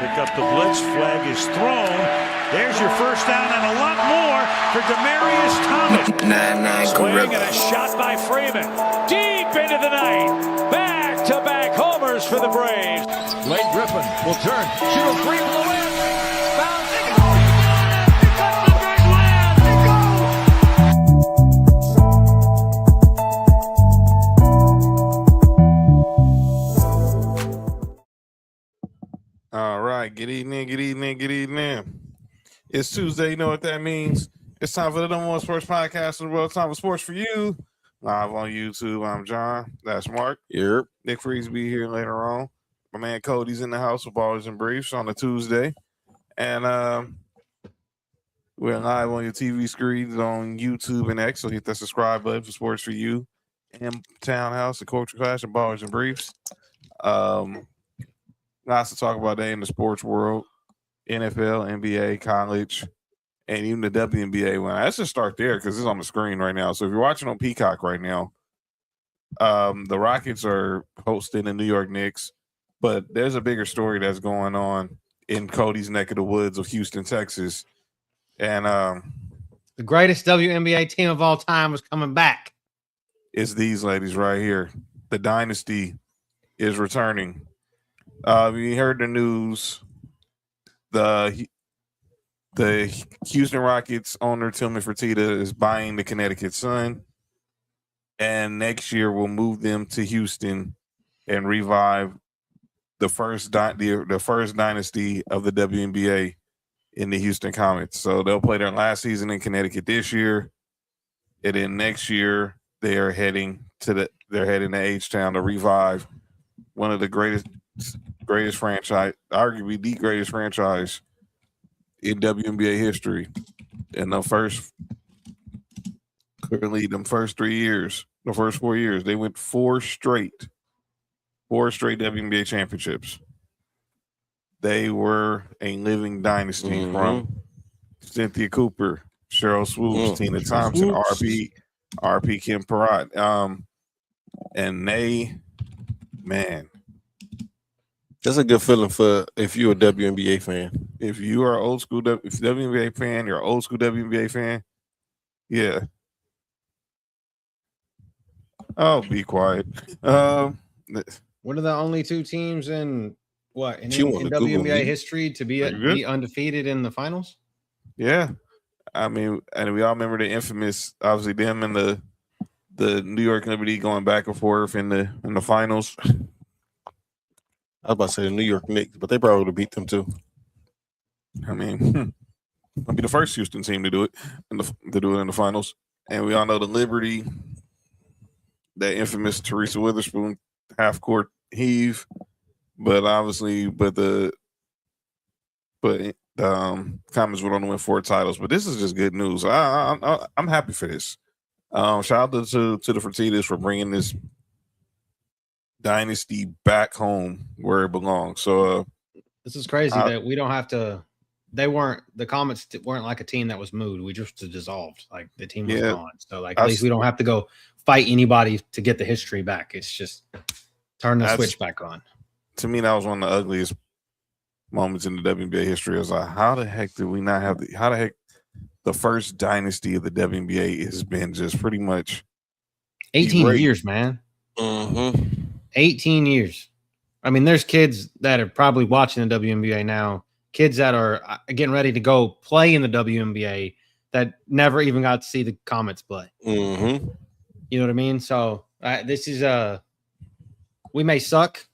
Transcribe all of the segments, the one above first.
pick up the blitz. Flag is thrown. There's your first down and a lot more for Demaryius Thomas. Swing and a shot by Freeman. Deep into the night. Back-to-back homers for the Braves. Blake Griffin will turn. Shoot a three from the wind. Bounce. They go. He got it. He cuts the big land. They go. All right. Good evening. It's Tuesday. You know what that means. It's time for the number one sports podcast in the world. Time for Sports4U. Live on YouTube. I'm John. That's Mark. Yep. Nick Freeze be here later on. My man Cody's in the house with Ballers and Briefs on a Tuesday. And we're live on your TV screens on YouTube and X. So hit that subscribe button for Sports4U and Townhouse, the Culture Clash, and Ballers and Briefs. Lots to talk about today in the sports world. NFL, NBA, college, and even the WNBA one. Let's just start there because it's on the screen right now. So if you're watching on Peacock right now, the Rockets are hosting the New York Knicks, but there's a bigger story that's going on in Cody's neck of the woods of Houston, Texas. And the greatest WNBA team of all time was coming back. It's these ladies right here. The dynasty is returning. You heard the news. The Houston Rockets owner Tillman Fertitta is buying the Connecticut Sun, and next year we'll move them to Houston and revive the first dynasty of the WNBA in the Houston Comets. So they'll play their last season in Connecticut this year, and then next year they're heading to H-Town to revive one of the greatest franchise, arguably the greatest franchise in WNBA history. And the first 4 years, they went four straight WNBA championships. They were a living dynasty from Cynthia Cooper, Cheryl Swoops, Tina Thompson, RP Kim Perrott. And they, man, that's a good feeling for if you're a WNBA fan. If you are old school, if you're WNBA fan, you're an old school WNBA fan. Yeah. Oh, be quiet. One of the only two teams in WNBA history to be undefeated in the finals. Yeah, I mean, and we all remember the infamous, obviously them and the New York Liberty going back and forth in the finals. I was about to say the New York Knicks, but they probably would have beat them too. I mean, I'll be the first Houston team to do it in the finals. And we all know the Liberty, that infamous Teresa Witherspoon half court heave, but the Comets would only win 4 titles. But this is just good news. I'm happy for this. Shout out to the Fertittas for bringing this dynasty back home where it belongs. So this is crazy that we don't have to. The Comets weren't like a team that was moved. We just dissolved. Like the team was gone. So at least we don't have to go fight anybody to get the history back. It's just turn the switch back on. To me, that was one of the ugliest moments in the WNBA history. I was like, how the heck did we not have the first dynasty of the WNBA has been just pretty much 18 years, man. 18 years. I mean, there's kids that are probably watching the WNBA now, kids that are getting ready to go play in the WNBA that never even got to see the Comets play. You know what I mean? So this is we may suck.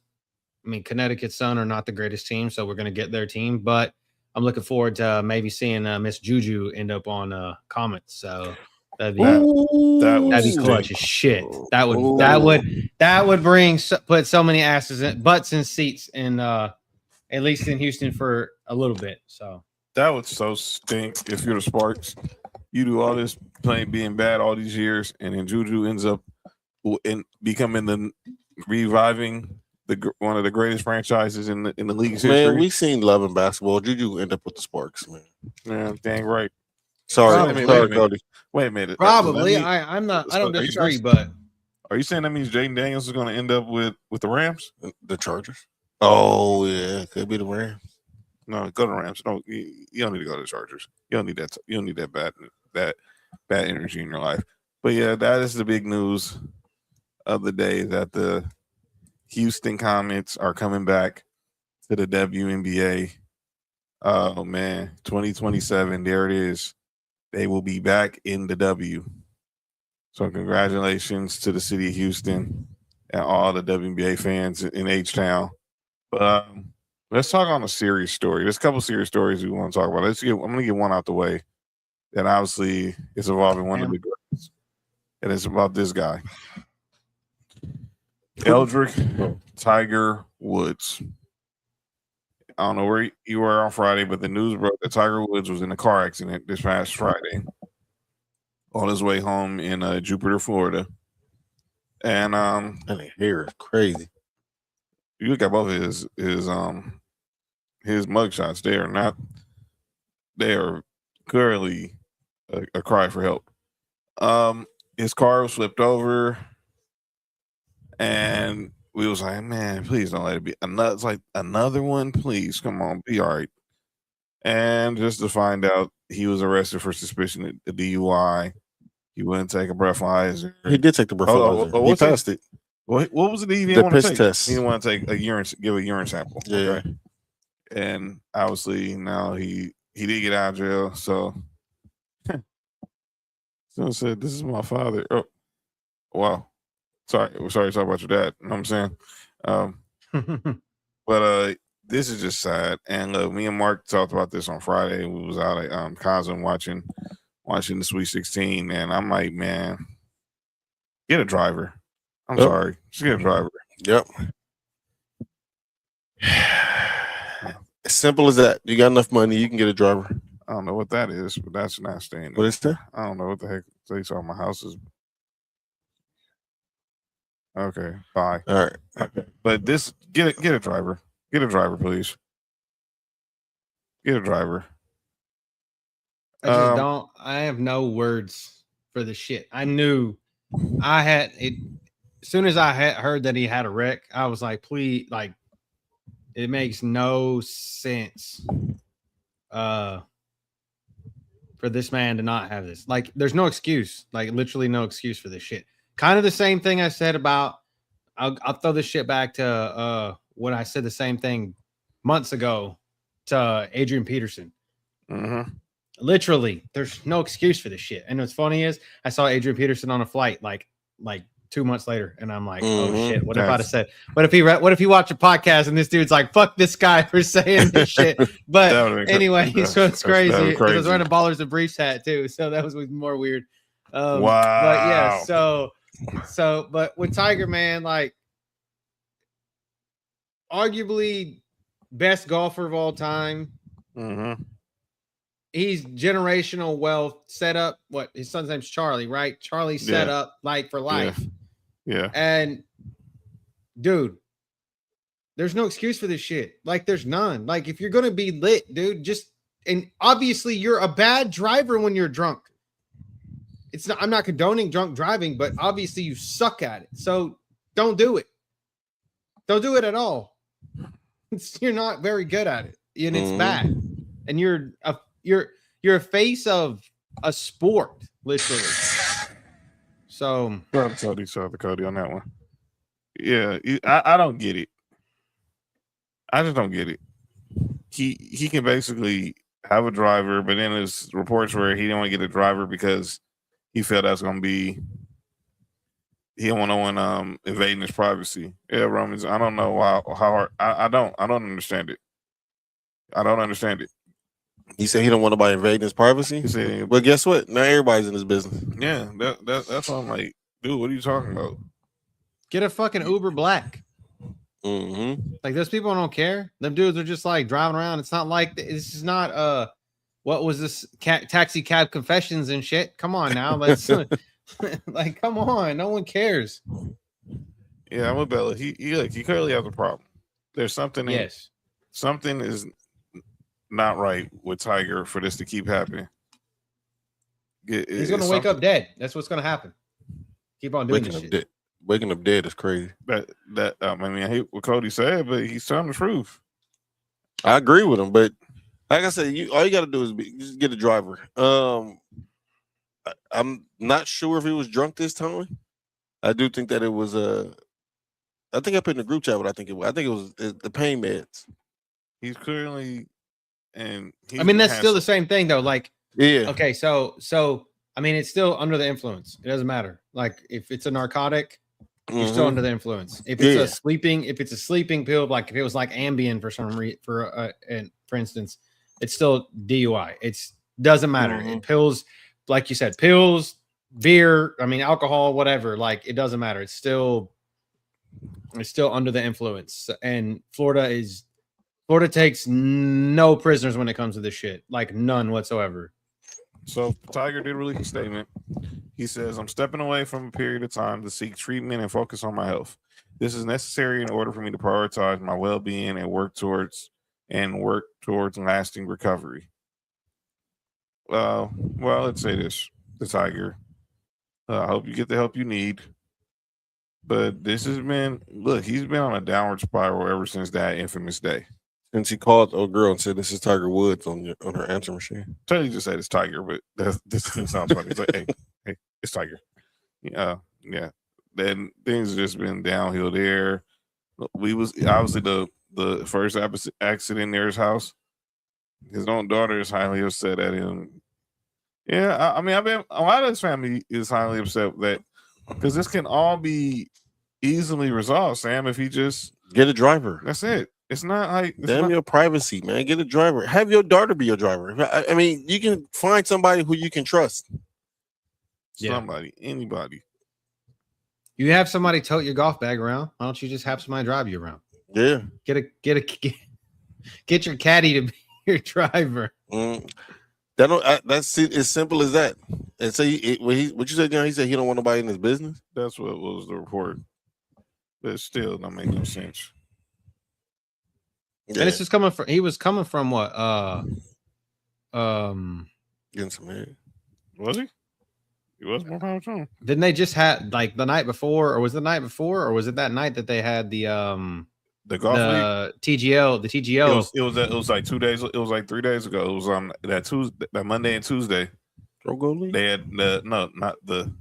I mean, Connecticut Sun are not the greatest team, so we're going to get their team, but I'm looking forward to maybe seeing Miss Juju end up on Comets. So that'd be clutch as shit. That would put so many butts in seats in at least in Houston for a little bit. So that would so stink if you're the Sparks. You do all this being bad all these years, and then Juju ends up becoming reviving one of the greatest franchises in the league's history. Man, we've seen love in basketball. Juju end up with the Sparks, man. Yeah, dang right. Sorry, Cody. Wait a minute. Probably. I'm not. I don't disagree, but are you saying that means Jaden Daniels is going to end up with the Rams? The Chargers? Oh, yeah. Could be the Rams. No, go to Rams. No, you don't need to go to the Chargers. You don't need that. You don't need that bad energy in your life. But yeah, that is the big news of the day, that the Houston Comets are coming back to the WNBA. Oh man, 2027. There it is. They will be back in the W. So congratulations to the city of Houston and all the WNBA fans in H-Town. But let's talk on a serious story. There's a couple serious stories we want to talk about. I'm going to get one out the way that obviously is involving one of the greats. And it's about this guy. Eldrick Tiger Woods. I don't know where you were on Friday, but the news broke that Tiger Woods was in a car accident this past Friday on his way home in Jupiter, Florida. And that hair is crazy. You look at both of his mugshots. They are clearly a cry for help. His car was flipped over, and we was like, man, please don't let it be another. It's like another one, please, come on, be all right. And just to find out, he was arrested for suspicion of DUI. He wouldn't take a breathalyzer. He did take the breathalyzer. He passed it. What was it? He didn't want to take test. He didn't want to take give a urine sample. Yeah. Okay? And obviously now he did get out of jail. So someone said, "This is my father." Oh, wow. Sorry to talk about your dad. You know what I'm saying? But this is just sad. And me and Mark talked about this on Friday. We was out at Cosm watching the Sweet 16, and I'm like, man, get a driver. I'm sorry. Just get a driver. Yep. As simple as that. You got enough money, you can get a driver. I don't know what that is, but that's not staying. What is that? I don't know what the heck they saw my house is. Okay, bye. All right. Okay. But this get a driver. Get a driver, please. Get a driver. I just don't. I have no words for the shit. I knew I had it. As soon as I had heard that he had a wreck, I was like, please, like, it makes no sense for this man to not have this. Like, there's no excuse. Like, literally no excuse for this shit. Kind of the same thing I said about, I'll throw this shit back to when I said the same thing months ago to Adrian Peterson. Mm-hmm. Literally, there's no excuse for this shit. And what's funny is I saw Adrian Peterson on a flight like 2 months later, and I'm like, oh shit, what if I'd have said, what if he watched a podcast and this dude's like, fuck this guy for saying this shit? But anyway, so it's crazy. I was wearing a Ballers and Briefs hat too, so that was more weird. Wow. But yeah, so but with Tiger, man, like arguably best golfer of all time. Mm-hmm. He's generational wealth set up. What his son's name's Charlie, right? Charlie set up like for life. Yeah. And dude, there's no excuse for this shit. Like there's none. Like if you're gonna be lit, dude, and obviously you're a bad driver when you're drunk. It's not. I'm not condoning drunk driving, but obviously you suck at it. So don't do it. Don't do it at all. You're not very good at it, and it's bad. And you're a face of a sport, literally. So Cody on that one. Yeah, I don't get it. I just don't get it. He can basically have a driver, but then there's reports where he didn't want to get a driver because he felt that's going to be, he don't want no one invading his privacy. Yeah, Romans. I don't know how hard. I don't understand it. I don't understand it. He said he don't want nobody invading his privacy. He said, but guess what? Now everybody's in his business. Yeah, that's why I'm like, dude, what are you talking about? Get a fucking Uber Black. Mm-hmm. Like those people don't care. Them dudes are just like driving around. It's not like this is not what was this taxi cab confessions and shit. Come on now, let's like come on. No one cares. Yeah, I'm with Bella. He clearly has a problem. There's something. Yes, something is not right with Tiger for this to keep happening. He's gonna wake up dead. That's what's gonna happen. Keep on doing this shit. Waking up dead is crazy. I mean, I hate what Cody said, but he's telling the truth. I agree with him, but like I said, all you got to do is just get a driver. I'm not sure if he was drunk this time. I do think that it was I think I put in the group chat what I think it was. I think it was the pain meds. He's clearly, I mean, that's still the same thing though. Like, yeah. Okay, so I mean, it's still under the influence. It doesn't matter. Like, if it's a narcotic, you're still under the influence. If it's a sleeping pill, like if it was like Ambien for some reason, for instance, it's still DUI. It's doesn't matter. Pills, like you said, pills, beer, I mean, alcohol, whatever. Like, it doesn't matter. It's still under the influence. And Florida takes no prisoners when it comes to this shit. Like, none whatsoever. So Tiger did release a statement. He says, "I'm stepping away from a period of time to seek treatment and focus on my health. This is necessary in order for me to prioritize my well-being and work towards lasting recovery." Well, let's say this: the Tiger. I hope you get the help you need. But this has been he's been on a downward spiral ever since that infamous day. Since he called a girl and said, "This is Tiger Woods" on her answer machine. Totally just said it's Tiger, but this sounds funny. It's like, hey, it's Tiger. Yeah. Then things have just been downhill there. We was obviously the first accident near his house. His own daughter is highly upset at him. Yeah, I mean, a lot of his family is highly upset that because this can all be easily resolved, Sam, if he just get a driver. That's it. It's not like your privacy, man. Get a driver. Have your daughter be your driver. I mean, you can find somebody who you can trust. Somebody, anybody. You have somebody tote your golf bag around. Why don't you just have somebody drive you around? Yeah. Get your caddy to be your driver. That's as simple as that. And so what you said, he said he don't want nobody in his business. That's what was the report. But still, don't make no sense. Yeah. And this is coming from. He was coming from what? Getting some head. Was he? He was more power to him. Didn't they just had like the night before, or was it the night before, or was it that night that they had the golf league? TGL, the TGL. It was like 2 days. It was like 3 days ago. It was on that Tuesday, that Monday and Tuesday. Go league. They had not the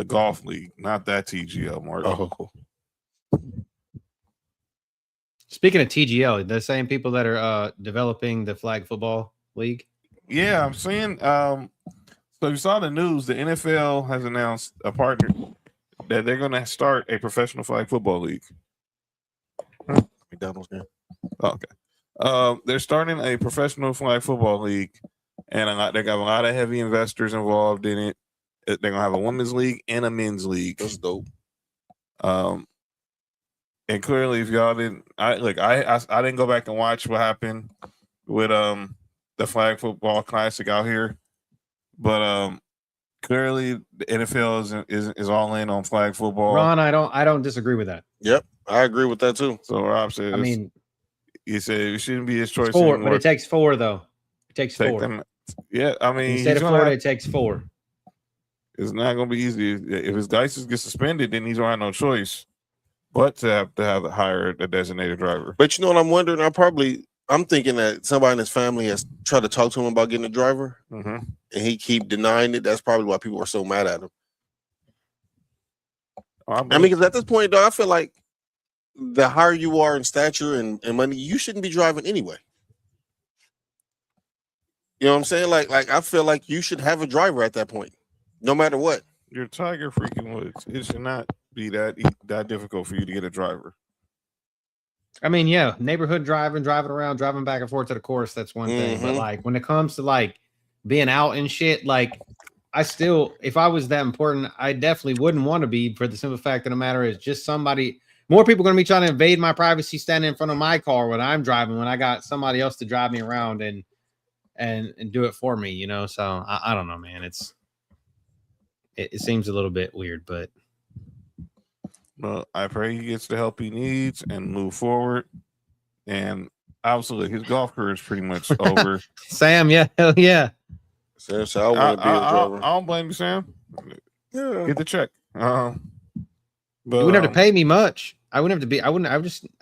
golf league, not that TGL. Mark. Oh. Speaking of TGL, the same people that are developing the flag football league. Yeah, I'm seeing. So you saw the news. The NFL has announced a partner that they're going to start a professional flag football league. McDonald's game. Okay. They're starting a professional flag football league, and they got a lot of heavy investors involved in it. They're going to have a women's league and a men's league. That's dope. And clearly, if y'all didn't, I didn't go back and watch what happened with the flag football classic out here, but clearly the NFL is all in on flag football. Ron, I don't disagree with that. Yep, I agree with that too. So Rob said, he said it shouldn't be his choice. Four, but it takes four though. It takes four. Yeah, I mean, in the state of Florida, it takes four. It's not going to be easy. If his license gets suspended, then he's going to have no choice but to have hire a designated driver. But you know what I'm wondering? I'm thinking that somebody in his family has tried to talk to him about getting a driver, and he keep denying it. That's probably why people are so mad at him. I mean, because at this point, though, I feel like the higher you are in stature and money, you shouldn't be driving anyway. You know what I'm saying? Like I feel like you should have a driver at that point, no matter what. You're Tiger freaking Woods. It should not be that difficult for you to get a driver. I mean, yeah, neighborhood driving around, driving back and forth to the course, that's one thing. But like when it comes to like being out and shit, like if I was that important, I definitely wouldn't want to be, for the simple fact of the matter is just more people going to be trying to invade my privacy standing in front of my car when I'm driving, when I got somebody else to drive me around and do it for me, you know? So I don't know, man. It seems a little bit weird, but. Well, I pray he gets the help he needs and move forward. And obviously, his golf career is pretty much over. Sam, yeah, hell yeah. Sam, so I want to be a driver. I don't blame you, Sam. Yeah. Get the check. But you wouldn't have to pay me much. I wouldn't have to be. I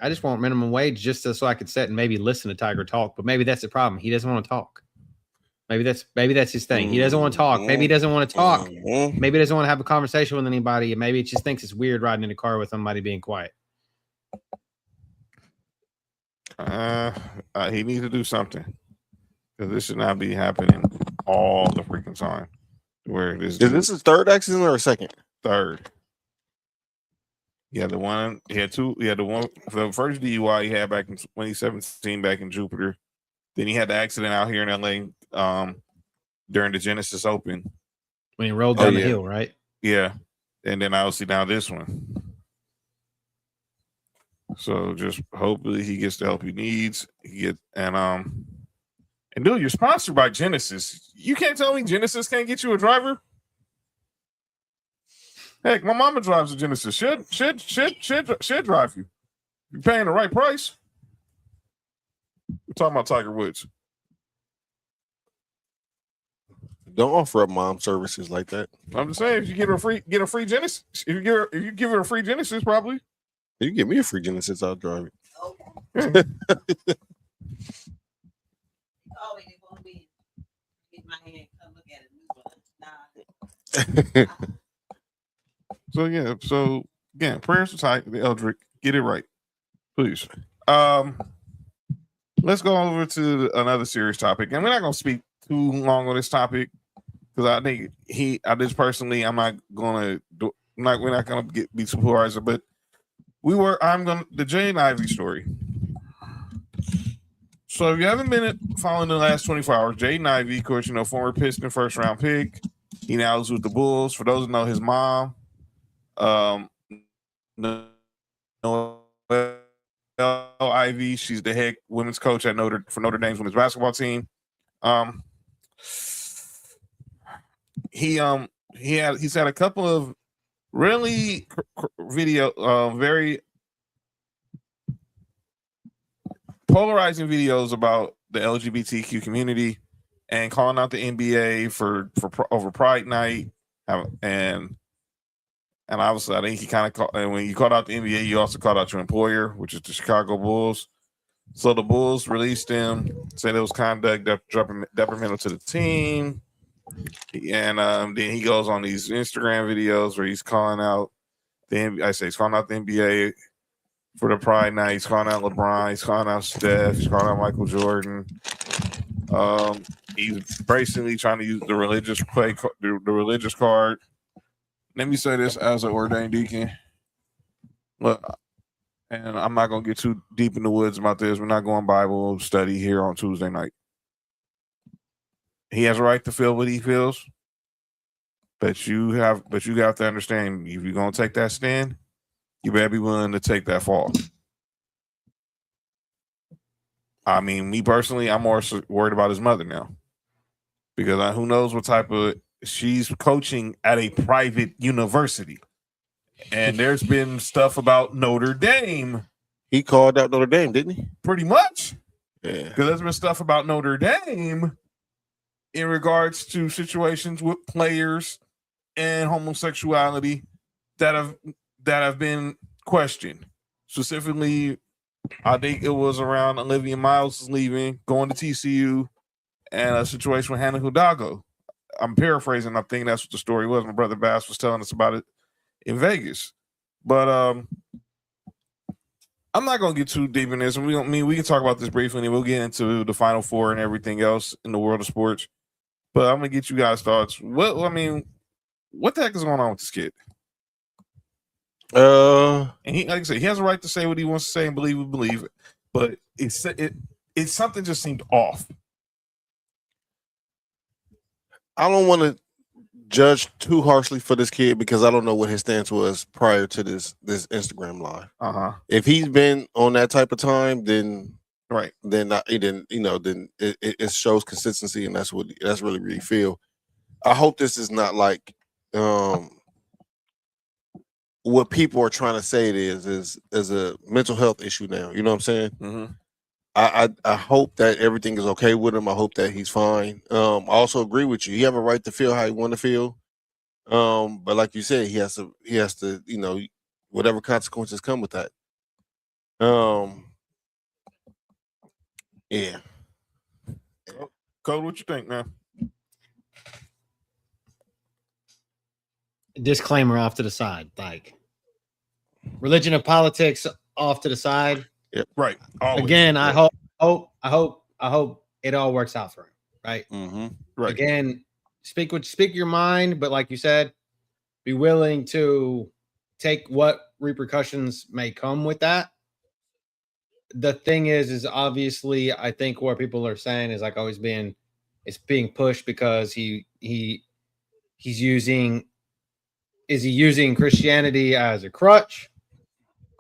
just want minimum wage just so I could sit and maybe listen to Tiger talk. But maybe that's the problem. He doesn't want to talk. Maybe that's his thing. He doesn't want to talk. Maybe he doesn't want to talk. Maybe he doesn't want to have a conversation with anybody. And maybe he just thinks it's weird riding in a car with somebody being quiet. He needs to do something, because this should not be happening all the freaking time. Where this is this his third accident or a second? Third. He had the one. He had two. He had the one. The first DUI he had back in 2017, back in Jupiter. Then he had the accident out here in LA during the Genesis Open when he rolled down the hill, right? Yeah, and then obviously now this one. So just hopefully he gets the help he needs. And dude, you're sponsored by Genesis. You can't tell me Genesis can't get you a driver. Heck, my mama drives a Genesis. Should drive you. You're paying the right price. We're talking about Tiger Woods. Don't offer up mom services like that. I'm just saying, if you get a free Genesis, if you give her a free Genesis, probably. You give me a free Genesis, I'll drive it. Okay. Get my hand, come look at it. So yeah, so again, prayers to Tiger Eldrick. Get it right, please. Let's go over to another serious topic, and we're not going to speak too long on this topic because I think I just personally, we're not going to be too polarized, but the Jaden Ivey story. So if you haven't been following the last 24 hours, Jaden Ivey, of course, former Piston first round pick. He now is with the Bulls. For those who know his mom, Ivy, she's the head women's coach at Notre Dame's women's basketball team. He's had a couple of really very polarizing videos about the LGBTQ community and calling out the NBA for over Pride Night, and obviously I think he kind of when you called out the NBA, you also called out your employer, which is the Chicago Bulls. So the Bulls released him, said it was conduct detrimental to the team, and then he goes on these Instagram videos where he's calling out he's calling out the NBA for the Pride Night. He's calling out LeBron. He's calling out Steph. He's calling out Michael Jordan. He's basically trying to use the religious card. Let me say this as an ordained deacon. Look, and I'm not going to get too deep in the woods about this. We're not going Bible study here on Tuesday night. He has a right to feel what he feels, but you have to understand, if you're going to take that stand, you better be willing to take that fall. I mean, me personally, I'm more worried about his mother now, because who knows what type of, she's coaching at a private university, and there's been stuff about Notre Dame. He called out Notre Dame, didn't he? Pretty much. Yeah. Because there's been stuff about Notre Dame in regards to situations with players and homosexuality that have been questioned. Specifically, I think it was around Olivia Miles leaving, going to TCU, and a situation with Hannah Hidalgo. I'm paraphrasing. I think that's what the story was. My brother Bass was telling us about it in Vegas. But I'm not going to get too deep in this. We can talk about this briefly, and we'll get into the Final Four and everything else in the world of sports. But I'm going to get you guys' thoughts. What the heck is going on with this kid? And he, like I said, he has a right to say what he wants to say and believe it. But it's something just seemed off. I don't want to judge too harshly for this kid because I don't know what his stance was prior to this Instagram live. If he's been on that type of time, then right, then it shows consistency, and that's really feel. I hope this is not like what people are trying to say it is a mental health issue now. You know what I'm saying? Mm-hmm. I hope that everything is okay with him. I hope that he's fine. I also agree with you. He have a right to feel how he want to feel. But like you said, he has to, whatever consequences come with that. Yeah. Code, what you think, man? Disclaimer off to the side, like religion and politics off to the side. Yep. Right. Always. Again, I hope it all works out for him. Right. Mm-hmm. Right. Again, speak your mind, but like you said, be willing to take what repercussions may come with that. The thing is obviously, I think what people are saying is like always being pushed because he's using Christianity as a crutch,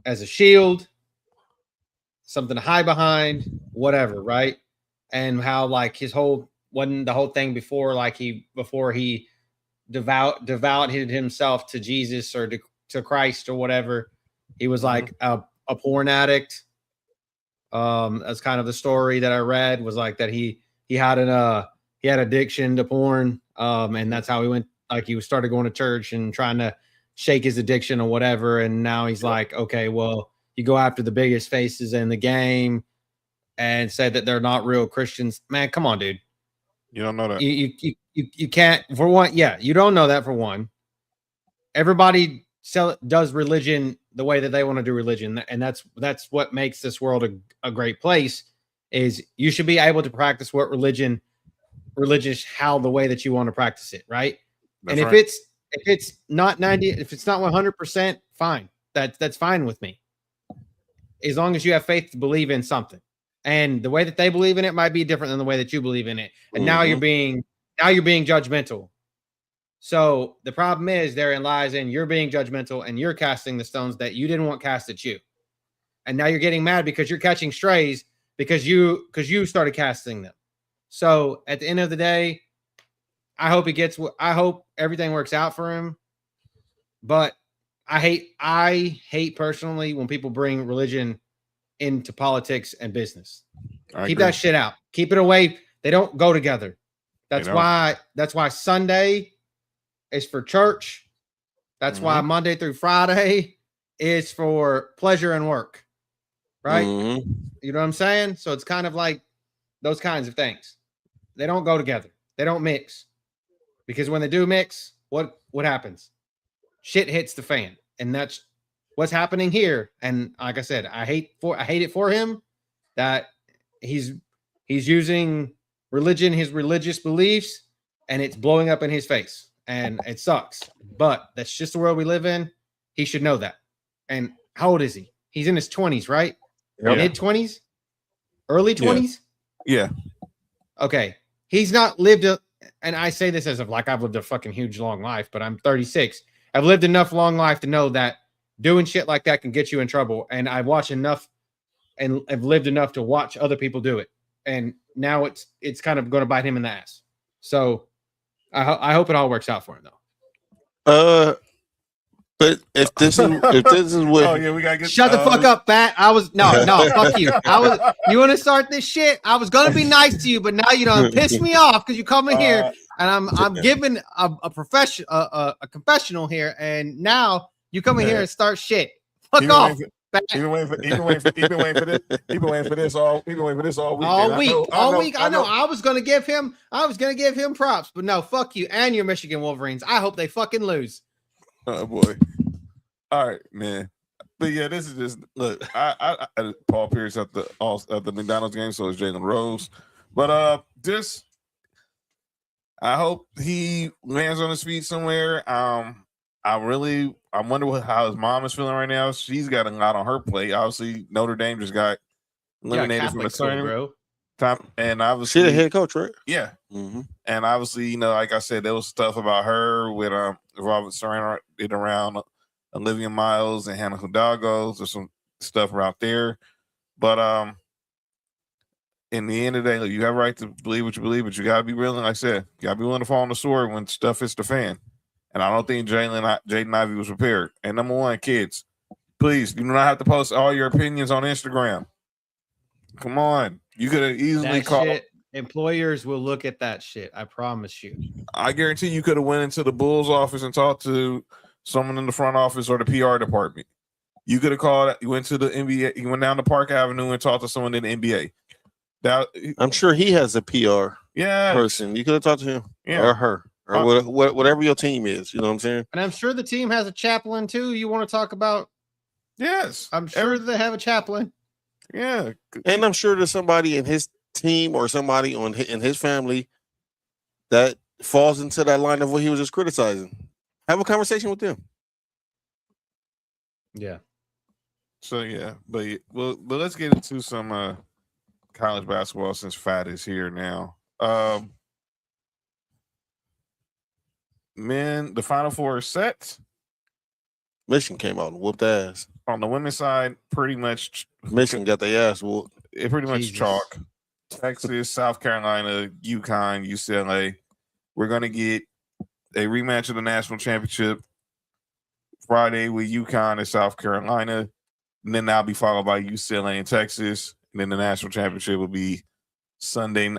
as a shield, something to hide behind, whatever, right? And how like his whole wasn't the whole thing before, like before he devoted himself to Jesus or to Christ or whatever, he was like a porn addict. That's kind of the story that I read, was like that he had addiction to porn, and that's how he went. Like he started going to church and trying to shake his addiction or whatever, and now he's like, okay, well, you go after the biggest faces in the game and say that they're not real Christians. Man, come on, dude. You don't know that. You can't, for one. Yeah, you don't know that, for one. Everybody does religion the way that they want to do religion, and that's what makes this world a great place. Is you should be able to practice what religious how the way that you want to practice it, right? That's and right. if it's not 90, if it's not 100%, fine. That's fine with me. As long as you have faith to believe in something. And the way that they believe in it might be different than the way that you believe in it. And now you're being judgmental. So the problem is therein lies in you're being judgmental and you're casting the stones that you didn't want cast at you. And now you're getting mad because you're catching strays because you started casting them. So at the end of the day, I hope everything works out for him. But I hate personally when people bring religion into politics and business. Keep that shit out. Keep it away. They don't go together. That's why Sunday is for church. That's why Monday through Friday is for pleasure and work. Right? You know what I'm saying? So it's kind of like those kinds of things. They don't go together. They don't mix. Because when they do mix, what happens? Shit hits the fan. And that's what's happening here. And like I said, I hate it for him that he's using religion, his religious beliefs, and it's blowing up in his face. And it sucks. But that's just the world we live in. He should know that. And how old is he? He's in his 20s, right? Yep. Mid-20s? Early 20s? Yeah. Okay. He's not lived and I say this as of like I've lived a fucking huge long life, but I'm 36. I've lived enough long life to know that doing shit like that can get you in trouble. And I've watched enough and I've lived enough to watch other people do it. And now it's kind of going to bite him in the ass. So I hope it all works out for him though. But if this is what oh yeah, we gotta get shut the fuck up, Pat. No, fuck you. You want to start this shit? I was gonna be nice to you, but now you don't piss me off because you come in here and I'm giving a confessional here, and now you come in here and start shit. Fuck off. You've been waiting for this all week. All week. I know. I was gonna give him props, but no, fuck you and your Michigan Wolverines. I hope they fucking lose. Oh boy. All right, man. But yeah, this is just look. I Paul Pierce at the McDonald's game, so it's Jalen Rose. But I hope he lands on his feet somewhere. I wonder how his mom is feeling right now. She's got a lot on her plate. Obviously, Notre Dame just got eliminated from the tournament. And obviously, she's the head coach, right? Yeah. And obviously, like I said, there was stuff about her with Robert surrounded around Olivia Miles and Hannah Hidalgo. There's some stuff out there. But in the end of the day, you have a right to believe what you believe, but you gotta be willing, like I said, you gotta be willing to fall on the sword when stuff hits the fan. And I don't think Jaden Ivey was prepared. And number one, kids, please, you do not have to post all your opinions on Instagram. Come on. You could have easily called. Employers will look at that shit. I promise you. I guarantee you could have went into the Bulls office and talked to someone in the front office or the PR department. You could have called. You went to the NBA. You went down to Park Avenue and talked to someone in the NBA. I'm sure he has a PR yeah person. You could have talked to him or her or whatever your team is. You know what I'm saying? And I'm sure the team has a chaplain too. You want to talk about? Yes, I'm sure they have a chaplain. Yeah, and I'm sure there's somebody in his team or somebody in his family that falls into that line of what he was just criticizing. Have a conversation with them. Yeah. So yeah, but let's get into some college basketball since Fat is here now. Men, the Final Four is set. Michigan came out and whooped ass. On the women's side, pretty much Michigan got their ass whooped. It pretty much chalk. Texas, South Carolina, UConn, UCLA. We're gonna get a rematch of the national championship Friday with UConn and South Carolina, and then that'll be followed by UCLA and Texas, and then the national championship will be Sunday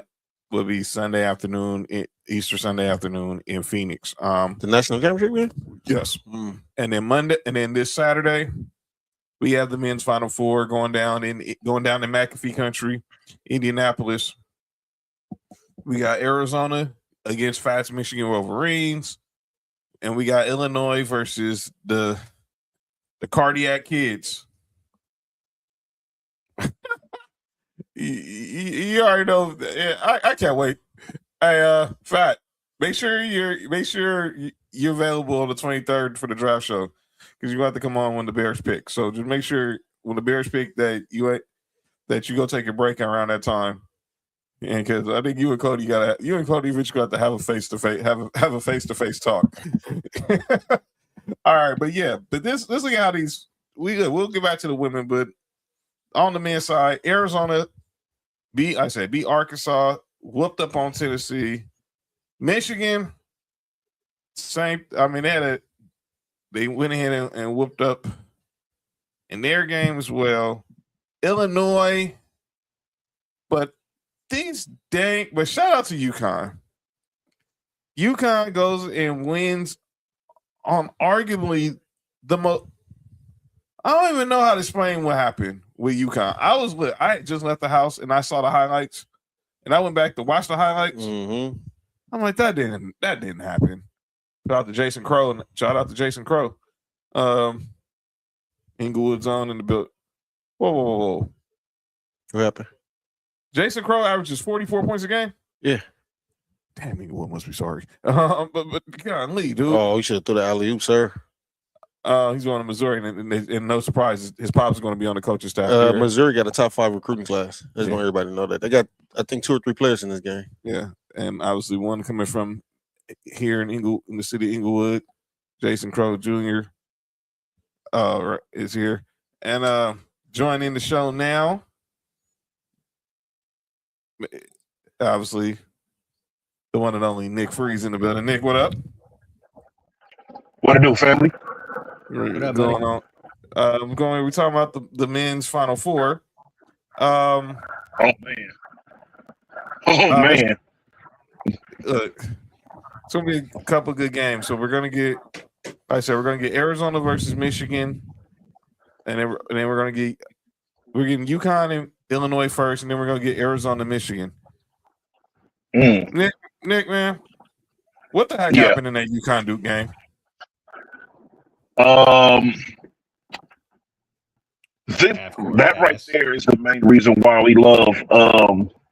afternoon, Easter Sunday afternoon in Phoenix. The national championship game? Yes. And then this Saturday, we have the men's Final Four going down in McAfee country, Indianapolis. We got Arizona against Fats Michigan Wolverines, and we got Illinois versus the Cardiac Kids. you already know. I can't wait. Hey, Fat, make sure you're available on the 23rd for the draft show, because you have to come on when the Bears pick. So just make sure when the Bears pick that you go take a break around that time. And because I think you and Cody eventually got to have a face-to-face talk. All right, but yeah, but this look at how these we'll get back to the women, but on the men's side, Arizona beat Arkansas, whooped up on Tennessee. Michigan, same. I mean, they went ahead and whooped up in their game as well. Illinois, but shout out to UConn. UConn goes and wins on arguably the most. I don't even know how to explain what happened with UConn. I just left the house and I saw the highlights, and I went back to watch the highlights. Mm-hmm. I'm like, that didn't happen. Shout out to Jason Crow. Inglewood's on in the build. Whoa. What happened? Jason Crow averages 44 points a game? Yeah. Damn, Inglewood must be sorry. But God, Lee, dude. Oh, you should have threw the alley-oop, sir. He's going to Missouri, and no surprise, his pops is going to be on the coaching staff. Missouri got a top 5 recruiting class. I just want everybody to know that. They got, I think, 2 or 3 players in this game. Yeah, and obviously one coming from here in the city of Inglewood, Jason Crow Jr. Is here. And joining the show now, obviously, the one and only Nick Freeze in the building. Nick, what up? What to do, family? What up, going on? We're talking about the men's Final Four. Oh man. Look, it's gonna be a couple of good games. So we're gonna get Arizona versus Michigan, and then we're getting UConn and Illinois first, and then we're gonna get Arizona, Michigan. Nick, man, what the heck happened in that UConn Duke game? That right there is the main reason why we love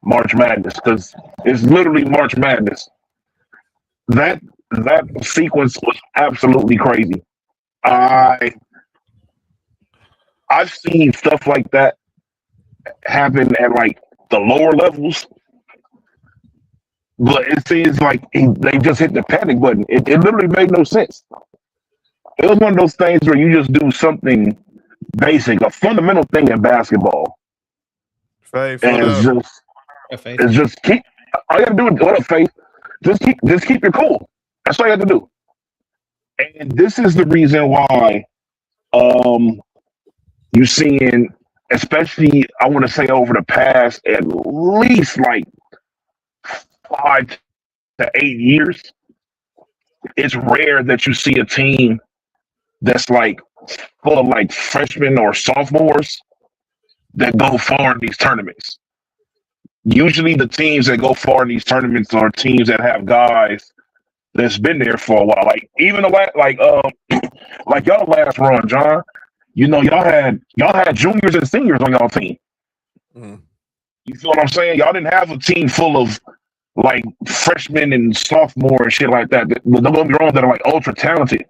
March Madness, because it's literally March Madness. That sequence was absolutely crazy. I've seen stuff like that happen at like the lower levels, but it seems like they just hit the panic button. It literally made no sense. It was one of those things where you just do something basic, a fundamental thing in basketball. Faith, and it's just keep. All you gotta do is what up, Faith. Just keep your cool. That's all you have to do. And this is the reason why you're seeing, especially I want to say over the past at least like 5 to 8 years, it's rare that you see a team that's like full of like freshmen or sophomores that go far in these tournaments. Usually the teams that go far in these tournaments are teams that have guys that's been there for a while. Like even the last, like y'all last run, John. You know, y'all had juniors and seniors on y'all team. Mm. You feel what I'm saying? Y'all didn't have a team full of like freshmen and sophomore and shit like that. Don't get me wrong, that are like ultra talented.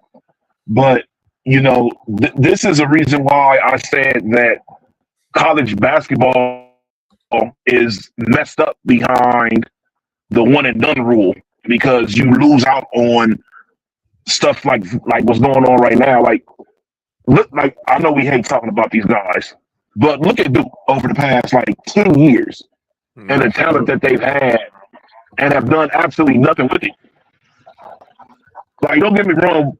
But you know, this is a reason why I said that college basketball is messed up behind the one and done rule, because you lose out on stuff like what's going on right now. Like, look, like I know we hate talking about these guys, but look at Duke over the past like 10 years and the talent that they've had and have done absolutely nothing with it. Like, don't get me wrong,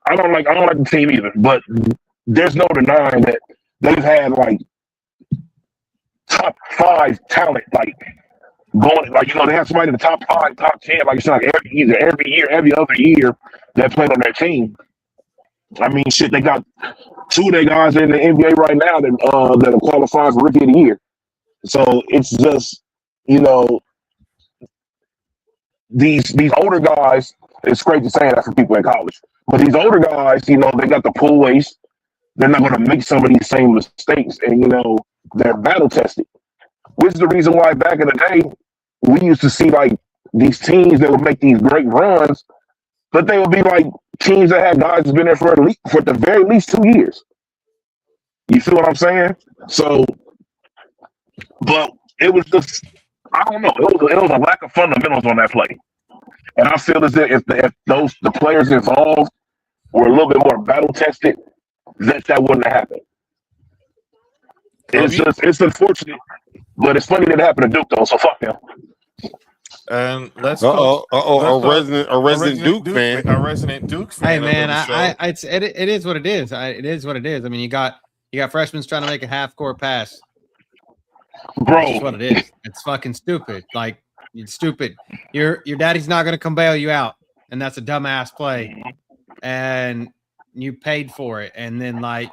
I don't like the team either, but there's no denying that they've had like top 5 talent, like going, like, you know, they have somebody in the top 5, top 10, like it's like every other year that played on their team. I mean, shit, they got 2 of their guys in the NBA right now that are qualifying for Rookie of the Year. So it's just, you know, these older guys. It's great to say that for people in college, but these older guys, you know, they got the pull waste. They're not going to make some of these same mistakes, and you know, they're battle tested. Which is the reason why back in the day we used to see like these teams that would make these great runs, but they would be like teams that had guys that's been there for at the very least 2 years. You feel what I'm saying? So, but it was just, I don't know. It was a lack of fundamentals on that play. And I feel as if the players involved were a little bit more battle tested, that wouldn't have happened. It's unfortunate, but it's funny that it happened to Duke though. So fuck them. And let's a resident Duke fan. A resident Duke fan. Hey man, it is what it is. It is what it is. I mean, you got freshmen trying to make a half-court pass. Bro, that's what it is. It's fucking stupid. Like, it's stupid. Your daddy's not gonna come bail you out, and that's a dumbass play. And you paid for it, and then like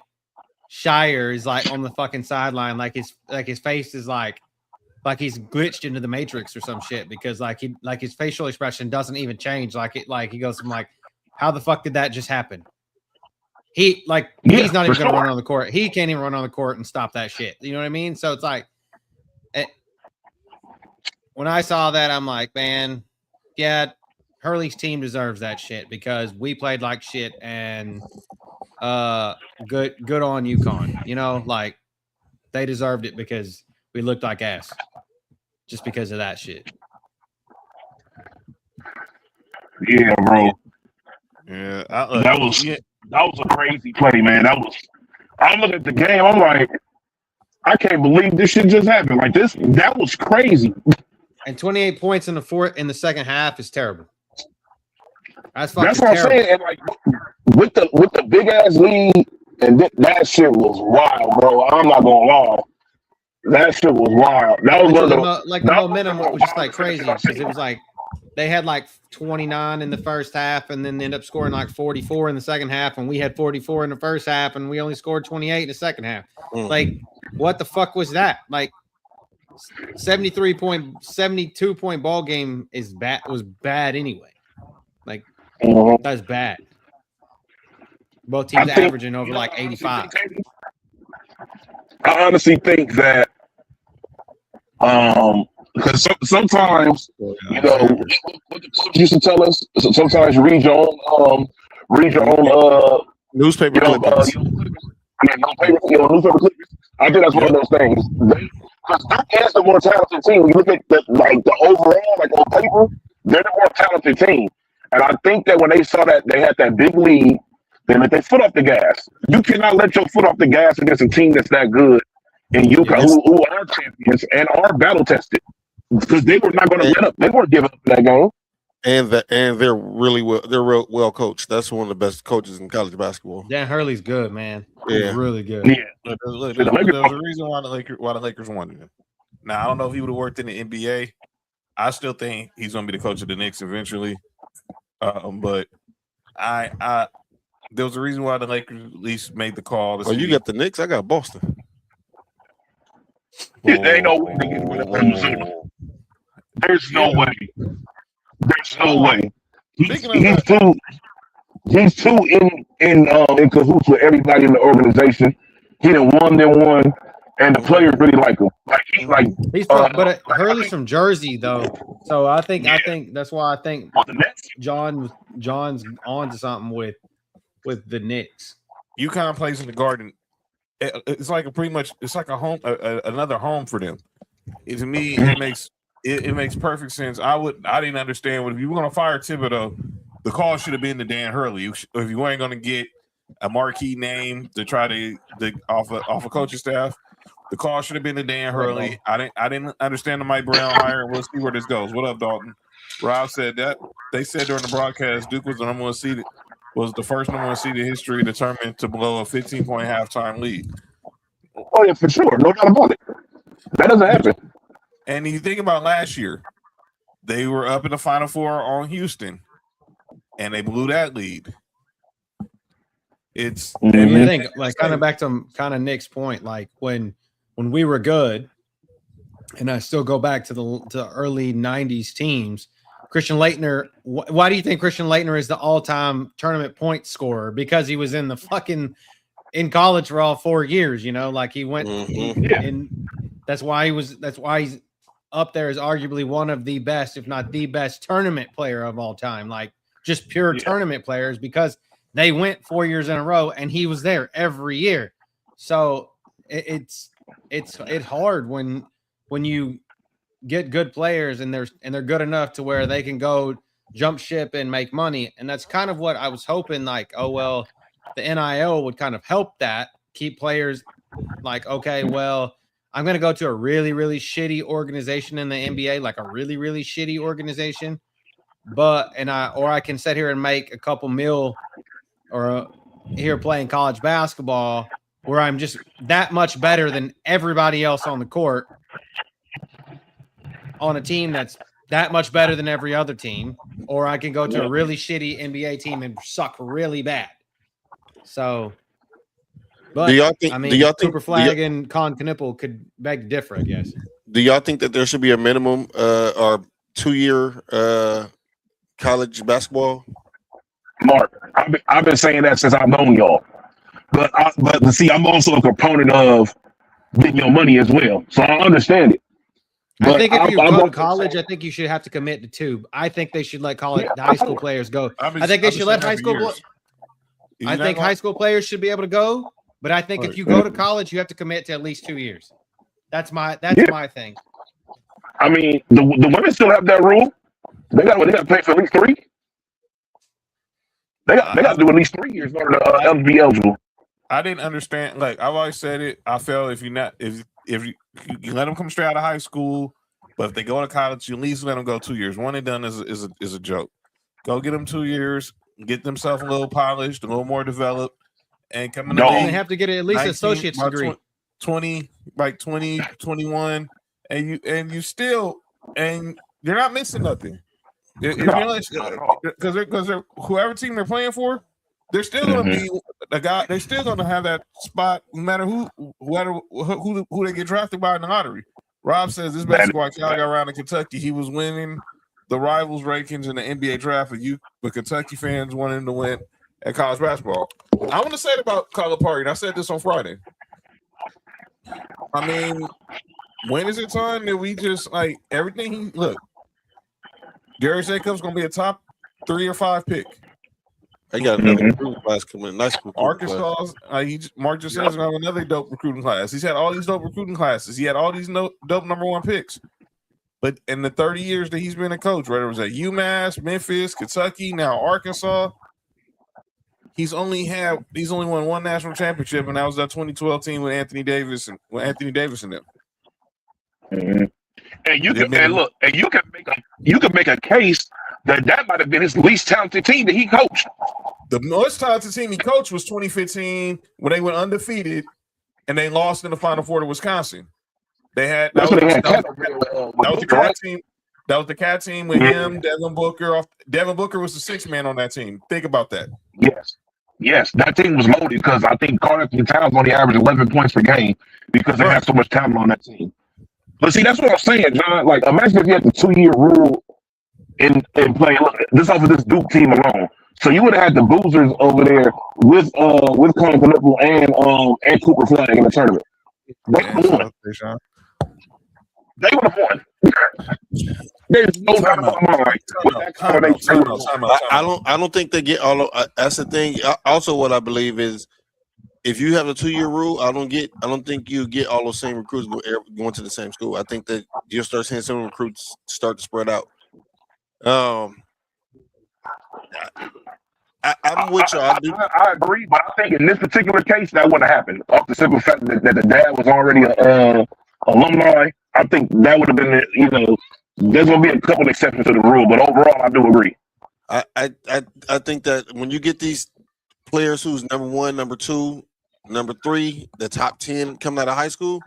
Shire is like on the fucking sideline, like his face is like he's glitched into the Matrix or some shit, because his facial expression doesn't even change. Like he goes from like, how the fuck did that just happen? He's not even gonna run on the court. He can't even run on the court and stop that shit. You know what I mean? So it's like, when I saw that, I'm like, man, yeah, Hurley's team deserves that shit, because we played like shit, and good on UConn. You know, like, they deserved it because we looked like ass just because of that shit. Yeah, bro. Yeah, that was a crazy play, man. I look at the game, I'm like, I can't believe this shit just happened. Like that was crazy. And 28 points in the second half is terrible. That's what terrible. I'm saying. And like with the big ass lead, and that shit was wild, bro. I'm not gonna lie. That shit was wild. That was the momentum was just like crazy, because it was like they had like 29 in the first half, and then they ended up scoring like 44 in the second half, and we had 44 in the first half, and we only scored 28 in the second half. Like, what the fuck was that? Like, 72 point ball game was bad anyway. Like, that's bad. Both teams averaging over like 85. I honestly think that because sometimes, you know, what the coach used to tell us, sometimes read your own newspaper clippings. Newspaper clippings. I think that's one of those things. Because Duke is the more talented team. When you look at the overall, like on paper, they're the more talented team. And I think that when they saw that they had that big lead, they let their foot off the gas. You cannot let your foot off the gas against a team that's that good and UConn, who are champions and are battle tested, because they were not going to let up. They weren't giving up that game. And they're really well. They're real well coached. That's one of the best coaches in college basketball. Dan Hurley's good, man. Yeah, he's really good. Yeah, there's a reason why the Lakers wanted him. Now, I don't know if he would have worked in the NBA. I still think he's going to be the coach of the Knicks eventually. But there was a reason why the Lakers at least made the call. Oh, you got the Knicks? I got Boston. Ain't no way to get rid of Arizona. There's no way. There's no way. He's too in cahoots with everybody in the organization. He done won them one, and the players really like him. He's from, but Hurley's from Jersey though, so I think that's why I think John's on to something with the Knicks. UConn plays in the Garden. It's like it's like a home, another home for them. To me, it makes perfect sense. I didn't understand if you were going to fire Thibodeau, the call should have been to Dan Hurley. If you ain't going to get a marquee name to try to off a coaching staff, the call should have been to Dan Hurley. I didn't understand the Mike Brown hire. We'll see where this goes. What up, Dalton? Rob said that they said during the broadcast Duke was the number one seed. Was the first number one seed in history determined to blow a 15-point halftime lead. Oh yeah, for sure, no doubt about it. That doesn't happen. And you think about last year, they were up in the Final Four on Houston, and they blew that lead. It's I think like kind of back to kind of Nick's point, like when we were good, and I still go back to the early '90s teams. Christian Laettner, why do you think Christian Laettner is the all-time tournament point scorer? Because he was in in college for all 4 years, like he went and that's why he's up there as arguably one of the best, if not the best tournament player of all time, like just pure tournament players, because they went 4 years in a row and he was there every year. So it's hard when you get good players and they're good enough to where they can go jump ship and make money. And that's kind of what I was hoping, like, oh, well, the NIL would kind of help that, keep players like, okay, well, I'm going to go to a really, really shitty organization in the NBA, like a really, really shitty organization. Or I can sit here and make a couple mil here playing college basketball where I'm just that much better than everybody else on the court, on a team that's that much better than every other team, or I can go to a really shitty NBA team and suck really bad. So, but do y'all think Cooper Flag and Con Knippel could beg to differ, I guess. Do y'all think that there should be a minimum or 2-year college basketball? Mark, I've been saying that since I've known y'all, but see, I'm also a proponent of getting your money as well, so I understand it. I think if you go to college, I think you should have to commit to 2. I think they should let the high school players go. I think they should let high school. I think high school players should be able to go, but I think if you go to college, you have to commit to at least 2 years. That's my thing. I mean, the women still have that rule. They got to play for at least 3. They got to do at least 3 years in order to be eligible. I didn't understand. Like I've always said it. I felt if you let them come straight out of high school, but if they go to college, you at least let them go 2 years. One and done is a joke. Go get them 2 years, get themselves a little polished, a little more developed, and come in. They have to get at least 19, associate's degree. 20, 21, and you're not missing nothing. Because whoever team they're playing for, they're still going to be a guy. They're still going to have that spot, no matter who they get drafted by in the lottery. Rob says this basketball guy got around in Kentucky. He was winning the rivals rankings in the NBA draft, but Kentucky fans wanted him to win at college basketball. I want to say it about Calipari, and I said this on Friday. I mean, when is it time that we just like everything? Look, Gary Jacobs going to be a top 3 or 5 pick. They got another recruiting class coming. Nice Arkansas. Mark just says going to have another dope recruiting class. He's had all these dope recruiting classes. He had all these dope number 1 picks. But in the 30 years that he's been a coach, whether it was at UMass, Memphis, Kentucky, now Arkansas, he's only won 1 national championship, and that was that 2012 team with Anthony Davis and them. And you can make a case that might have been his least talented team that he coached. The most talented team he coached was 2015 when they went undefeated and they lost in the Final Four to Wisconsin. That was the cat team. That was the cat team with him, Devin Booker. Devin Booker was the 6th man on that team. Think about that. Yes. Yes, that team was loaded because I think Carter Towns only averaged 11 points per game because they had so much talent on that team. But see, that's what I'm saying, John. Like, imagine if you had the 2-year rule in play. Look, this off of this Duke team alone. So you would have had the boozers over there with Colin Canuckle and Cooper Flag in the tournament. They would have won. They would have won. There's no doubt about my mind. I don't think they get all of that's the thing. Also, what I believe is if you have a 2-year rule, I don't think you get all those same recruits going to the same school. I think that you'll start seeing some recruits start to spread out. I'm with you. I agree, but I think in this particular case that wouldn't have happened. Off the simple fact that the dad was already a alumni, I think that would have been, there's going to be a couple exceptions to the rule, but overall, I do agree. I think that when you get these players who's number 1, number 2, number 3, the top 10 coming out of high school,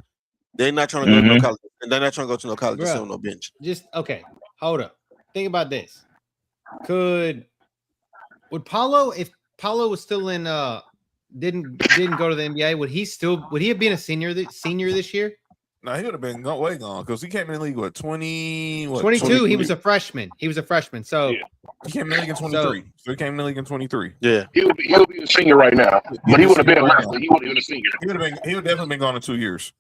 they're not trying to go to no college, and they're not trying to go to no college to sit on no bench. Just okay. Hold up. Think about this. Would Paulo, if Paulo was still in didn't go to the NBA, would he have been a senior this year? No, he would have been way gone because he came in the league 22. 22. He was a freshman. So he came in the league in 23. So he came in the league in 23. Yeah, he'll be a senior right now, but he would have been less. But he would have been a senior. He would have definitely been gone in 2 years.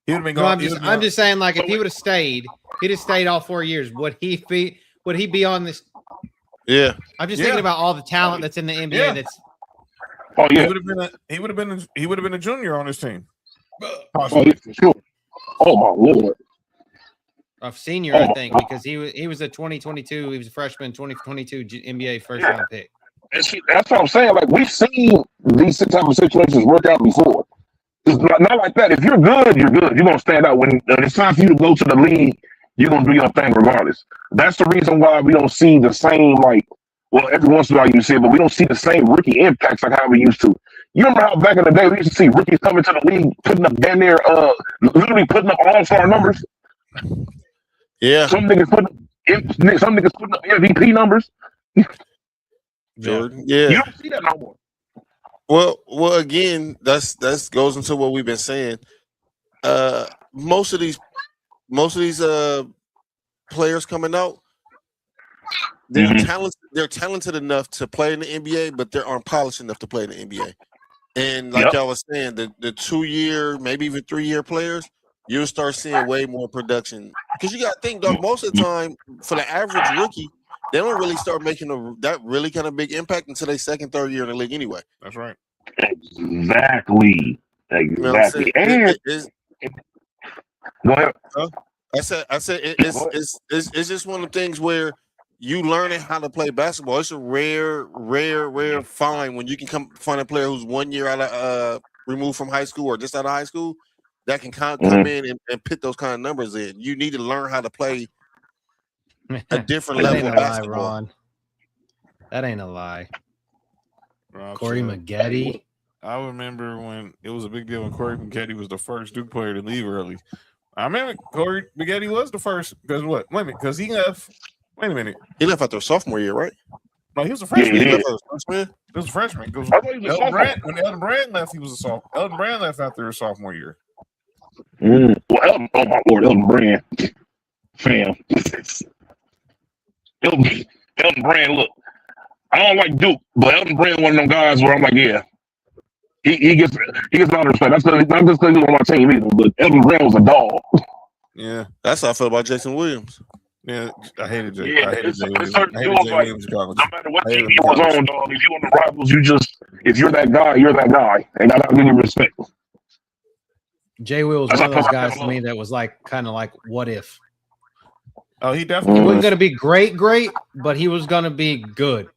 He would have been gone. No, I'm just saying, like, if he would have stayed, he'd have stayed all 4 years. Would he be on this? Yeah, I'm just thinking about all the talent that's in the NBA. Yeah. That's he would have been a junior on this team. Possibly. For sure. Oh my Lord. A senior, I think, because he was a 2022. He was a freshman, 2022 NBA first round pick. And see, that's what I'm saying. Like, we've seen these type of situations work out before. It's not like that. If you're good, you're good. You're gonna stand out. When it's time for you to go to the league, you're gonna do your thing regardless. That's the reason why we don't see the same, every once in a while you see it, but we don't see the same rookie impacts like how we used to. You remember how back in the day we used to see rookies coming to the league, putting up literally putting up all-star numbers. Yeah. Some niggas putting up MVP numbers. Jordan. Yeah. You don't see that no more. Well, again, that's goes into what we've been saying. Most of these players coming out, they're talented enough to play in the NBA, but they aren't polished enough to play in the NBA. And like y'all was saying, the 2-year, maybe even 3-year players, you'll start seeing way more production. Because you got to think, dog, most of the time, for the average rookie, they don't really start making that really kind of big impact until their second, third year in the league anyway. That's right. Exactly. You know what I'm saying? Go ahead. I said it's just one of the things where you learning how to play basketball. It's a rare find when you can find a player who's 1 year out of removed from high school or just out of high school that can come in and put those kind of numbers in. You need to learn how to play a different level of basketball. Ron. That ain't a lie. Rob Corey Maggette. I remember when it was a big deal when Corey Maggette was the first Duke player to leave early. I remember Corey Maggette was the first because what? Wait a minute, because he left. Wait a minute. He left after sophomore year, right? No, he was a freshman. Yeah, He left after freshman. was a freshman. When Elton Brand left, he was a sophomore. Elton Brand left after his sophomore year. Well, oh my Lord, Elton Brand, fam. Elton Brand, look, I don't like Duke, but Elton Brand one of them guys where I'm like, yeah, he gets a lot of respect. That's not just because he's on my team either, but Elton Brand was a dog. Yeah, that's how I feel about Jason Williams. Yeah, I hated Jay. Yeah, I hated Jay Williams. No matter what team he was on, dog, if you on the Rivals, if you're that guy, you're that guy, and I gotta give you respect. Jay Will was one of those guys to me that was kind of like, what if? Oh, he definitely wasn't going to be great, but he was going to be good.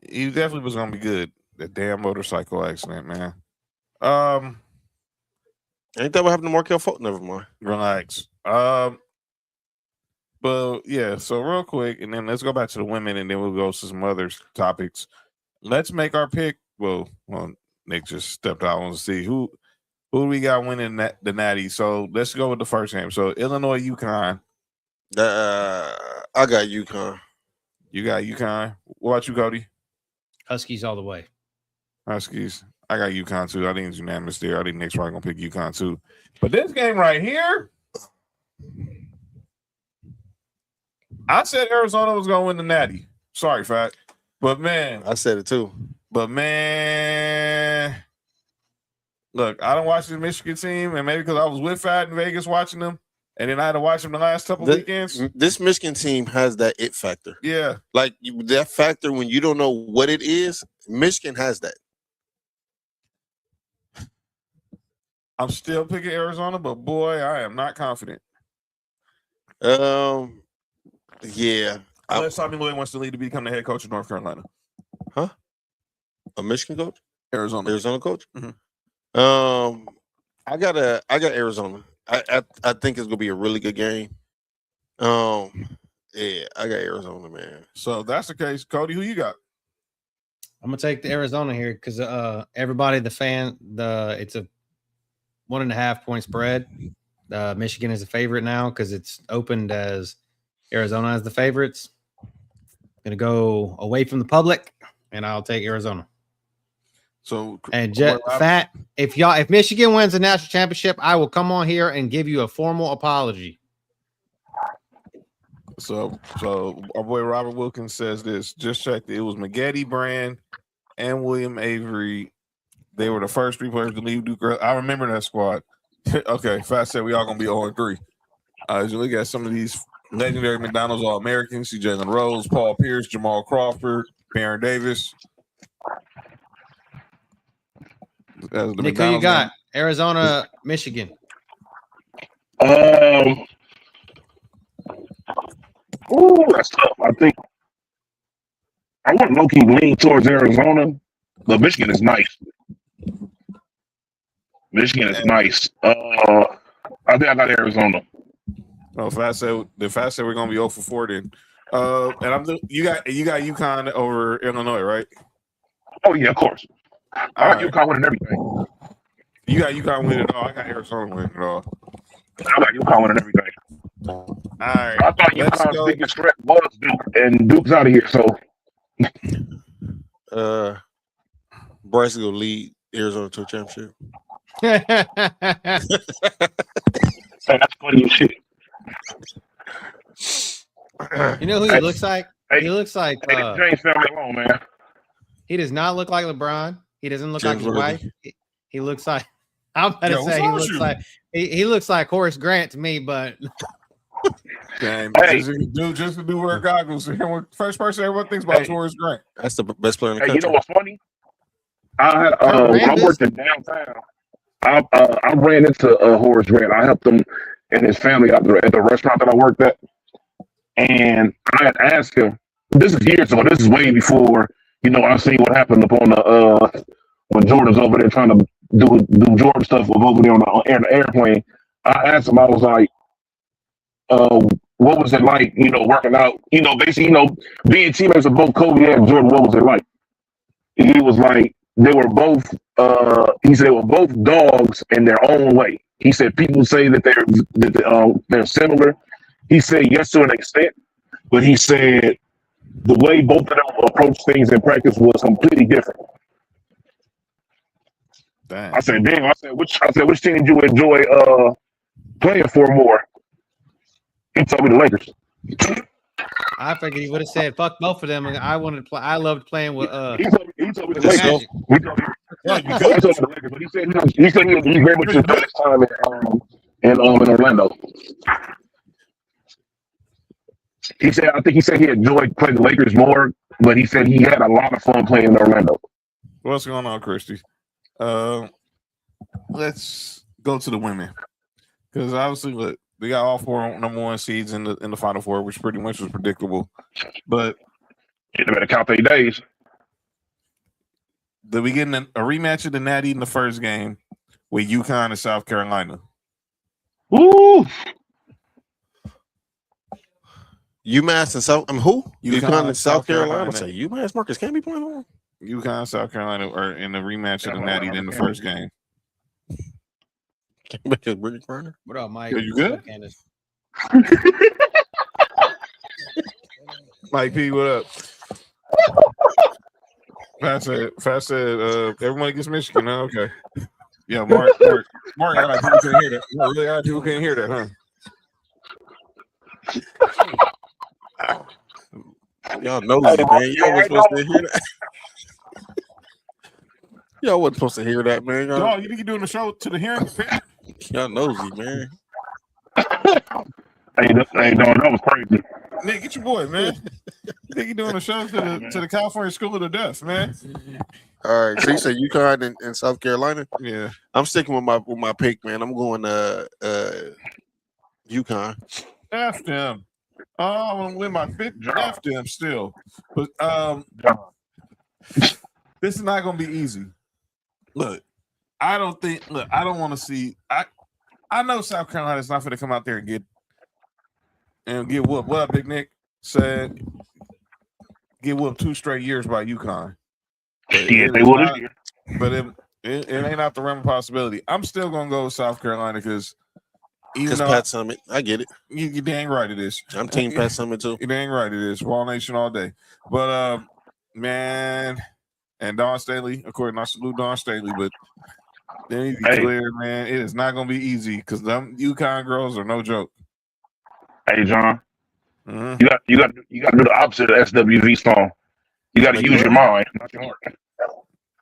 He definitely was going to be good. That damn motorcycle accident, man. Ain't that what happened to Markel Fulton? Never mind. Relax. But yeah, so real quick, and then let's go back to the women, and then we'll go to some other topics. Let's make our pick. Well, Nick just stepped out. I want to see who we got winning the Natty. So let's go with the first game. So Illinois, UConn. I got UConn. You got UConn. What about you, Cody? Huskies all the way. Huskies. I got UConn too. I think it's unanimous there. I think Nick's probably gonna pick UConn too. But this game right here, I said Arizona was gonna win the Natty. Sorry, Fat. But man, I said it too. But man, look, I don't watch the Michigan team, and maybe because I was with Fat in Vegas watching them, and then I had to watch them the last couple weekends. This Michigan team has that it factor. Yeah, like that factor when you don't know what it is. Michigan has that. I'm still picking Arizona, but boy, I am not confident. Yeah. Unless Tommy Lloyd wants to lead to become the head coach of North Carolina. Huh? A Michigan coach? Arizona coach? Mm-hmm. I got Arizona. I think it's gonna be a really good game. Yeah, I got Arizona, man. So if that's the case, Cody, who you got? I'm gonna take the Arizona here because everybody, it's a 1.5 point spread. Michigan is a favorite now because it's opened as Arizona as the favorites. Gonna go away from the public, and I'll take Arizona. So and Fat, if Michigan wins the national championship, I will come on here and give you a formal apology. So our boy Robert Wilkins says this. Just checked it. It was Maggette Brand and William Avery. They were the first 3 players to leave Duke. I remember that squad. Okay, Fat said we all gonna be 0-3. As you look at some of these legendary McDonald's All-Americans, see Jalen Rose, Paul Pierce, Jamal Crawford, Baron Davis. Nick, who you got? Arizona, Michigan. That's tough. I think I want low-key lean towards Arizona, but Michigan is nice. Michigan is nice. I think I got Arizona. Oh, Fat said we're gonna be 0-4 then. And you got UConn over Illinois, right? Oh yeah, of course. I got UConn winning everything. You got UConn winning it all. I got Arizona winning it all. I got UConn winning everything. All right. I thought UConn's biggest threat was Duke, and Duke's out of here. So, Bryce will lead Arizona to a championship. That's funny as shit. You know who he looks like? He looks like James family alone, man. He does not look like LeBron. He doesn't look like his wife. He looks like I'm about to say he looks like Horace Grant to me, but damn, just to do wear goggles. First person everyone thinks about is Horace Grant. That's the best player in the country. You know what's funny? I had when I worked in downtown, I ran into Horace Grant. I helped him and his family out there at the restaurant that I worked at. And I had asked him, this is years ago, this is way before, I seen what happened upon the when Jordan's over there trying to do Jordan stuff over there on the airplane. I asked him, I was like, what was it like, working out, basically, being teammates of both Kobe and Jordan, what was it like? He was like, they were both, he said they were both dogs in their own way. He said people say that they're similar. He said yes to an extent, but he said the way both of them approach things in practice was completely different. Damn. I said, damn. I said, which team did you enjoy playing for more? He told me the Lakers. I figured he would have said fuck both of them. And I wanted to play. I loved playing with. He told me the Lakers. He told me the Lakers, but he said he very much enjoyed his time in Orlando. He said, I think he said he enjoyed playing the Lakers more, but he said he had a lot of fun playing in Orlando. What's going on, Christy? Let's go to the women, because obviously, look, they got all 4 number 1 seeds in the Final Four, which pretty much was predictable. But they better count their days. They'll be getting a rematch of the Natty in the first game with UConn and South Carolina. Woo! UMass and South. Who? UConn and South Carolina. I say UMass Marcus can't be playing on. UConn, South Carolina are in the rematch of the Natty in the first game. Can't make a Brittany Griner. What up, Mike? Are you good? Mike P, what up? Fast said, everyone against Michigan. Huh? Okay. Yeah, Mark. A lot of people couldn't hear that. No, really, a lot of people couldn't hear that, huh? Y'all nosy, man. Y'all wasn't supposed to hear that. Y'all wasn't supposed to hear that, man. Dog, you think you're doing the show to the hearing? Y'all nosy, man. Hey, that was crazy. Nick, get your boy, man. You think you're doing a show to the California School of the Deaf, man? All right, so you said UConn and South Carolina. Yeah, I'm sticking with my pick, man. I'm going UConn. F them. Oh, I want to win my fifth. F them still, but this is not going to be easy. Look, I don't want to see. I know South Carolina is not going to come out there and get whooped. What up, Big Nick? Said get whooped 2 straight years by UConn. Yeah, they will this year. But it ain't out the realm of possibility. I'm still gonna go with South Carolina because Pat Summit, I get it. You dang right it is. I'm team Pat Summit too. You dang right it is. Wall Nation all day. But man, and Don Staley, of course, I salute Don Staley, but they need to be clear, man. It is not gonna be easy because them UConn girls are no joke. Hey, John, you got to do the opposite of SWV song. You got to use your mind, not your heart.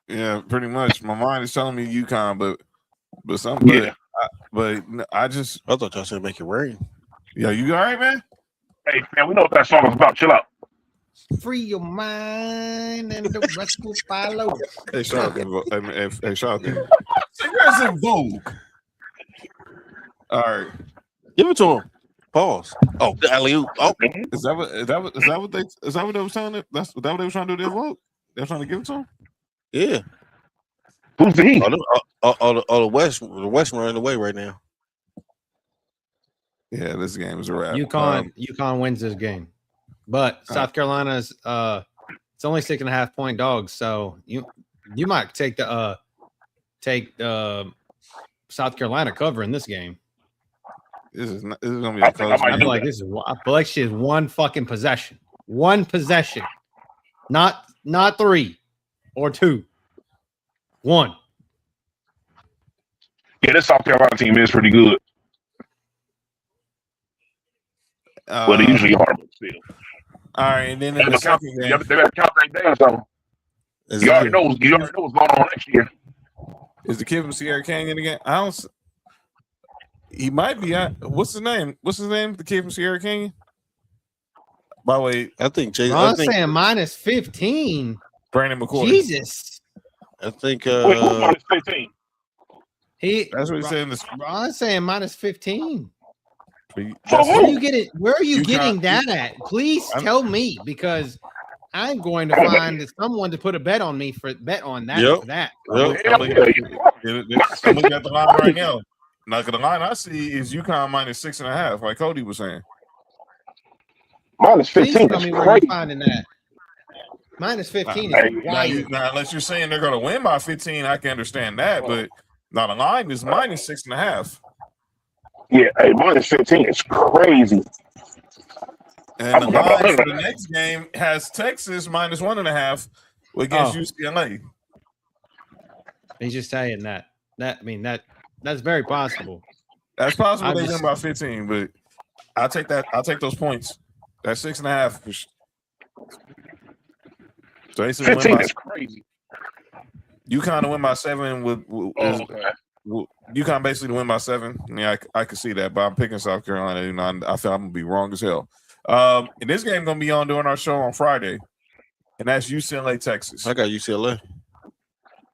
Yeah, pretty much. My mind is telling me UConn, but I thought y'all said make it rain. Yeah, you all right, man? Hey, man, we know what that song is about. Chill out. Free your mind and the rest will follow. Hey, shout out. Hey, shout out. Cigarettes in vogue. All right, give it to him. Pause. Oh, the alley-oop. Oh, is that what they was telling it? That's what they were trying to do. Their vote. They're trying to give it to him. Yeah. Who's he? The West running away right now. Yeah, this game is a wrap. UConn wins this game, but South Carolina's it's only 6.5 point dogs, so you might take South Carolina cover in this game. This is gonna be a close game. I feel like she is one fucking possession. One possession. Not 3 or 2. 1. Yeah, this South Carolina team is pretty good. But they usually are, but still. All right, and then in the second game, they better count that down. So you already know what's going on next year. Is the kid from Sierra Canyon again? He might be. What's his name? The kid from Sierra Canyon. By the way, I think Jay. Ron's saying minus 15. Brandon McCoy. Jesus. I think. Wait, who's minus 15? That's what he's saying. Ron's saying minus 15. Where are you getting that at? Please tell me, because I'm going to find someone to put a bet on me for that. Yep. For that. I'm looking at the line right now. Now, the line I see is UConn minus 6.5, like Cody was saying. Minus 15. Please tell me where you're finding that. Minus 15 is wild. Now, unless you're saying they're going to win by 15, I can understand that. But now the line is minus 6.5. Yeah, minus 15 is crazy. And the line for the next game has Texas minus 1.5 against UCLA. He's just saying that. That's very possible. That's possible they win by 15, but I'll take that. I'll take those points. That's 6.5. So they 15 is crazy. UConn to win by 7 UConn basically to win by 7. Yeah, I could see that, but I'm picking South Carolina. I feel I'm gonna be wrong as hell. And this game gonna be on during our show on Friday, and that's UCLA Texas. I got UCLA.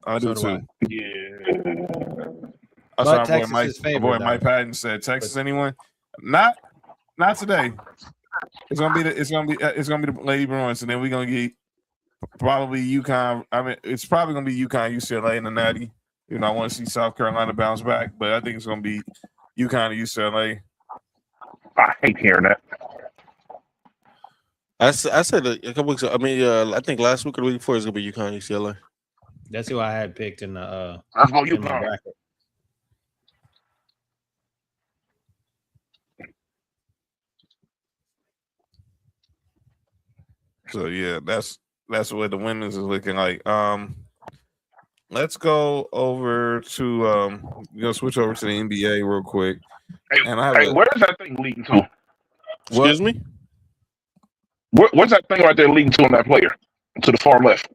I do too. Yeah. But Texas my boy Mike Patton said Texas. Anyone? Not today. It's gonna be the Lady Bruins, and then we're gonna get probably UConn. I mean, it's probably gonna be UConn, UCLA, and the Natty. I want to see South Carolina bounce back, but I think it's gonna be UConn and UCLA. I hate hearing that. I said a couple weeks ago. I mean, I think last week or the week before it's gonna be UConn, UCLA. That's who I had picked in the. Let's go UConn. So yeah, that's what the women's is looking like. Let's go over to switch over to the NBA real quick. And where's that thing leading to? Excuse me? What's that thing right there leading to on that player? To the far left.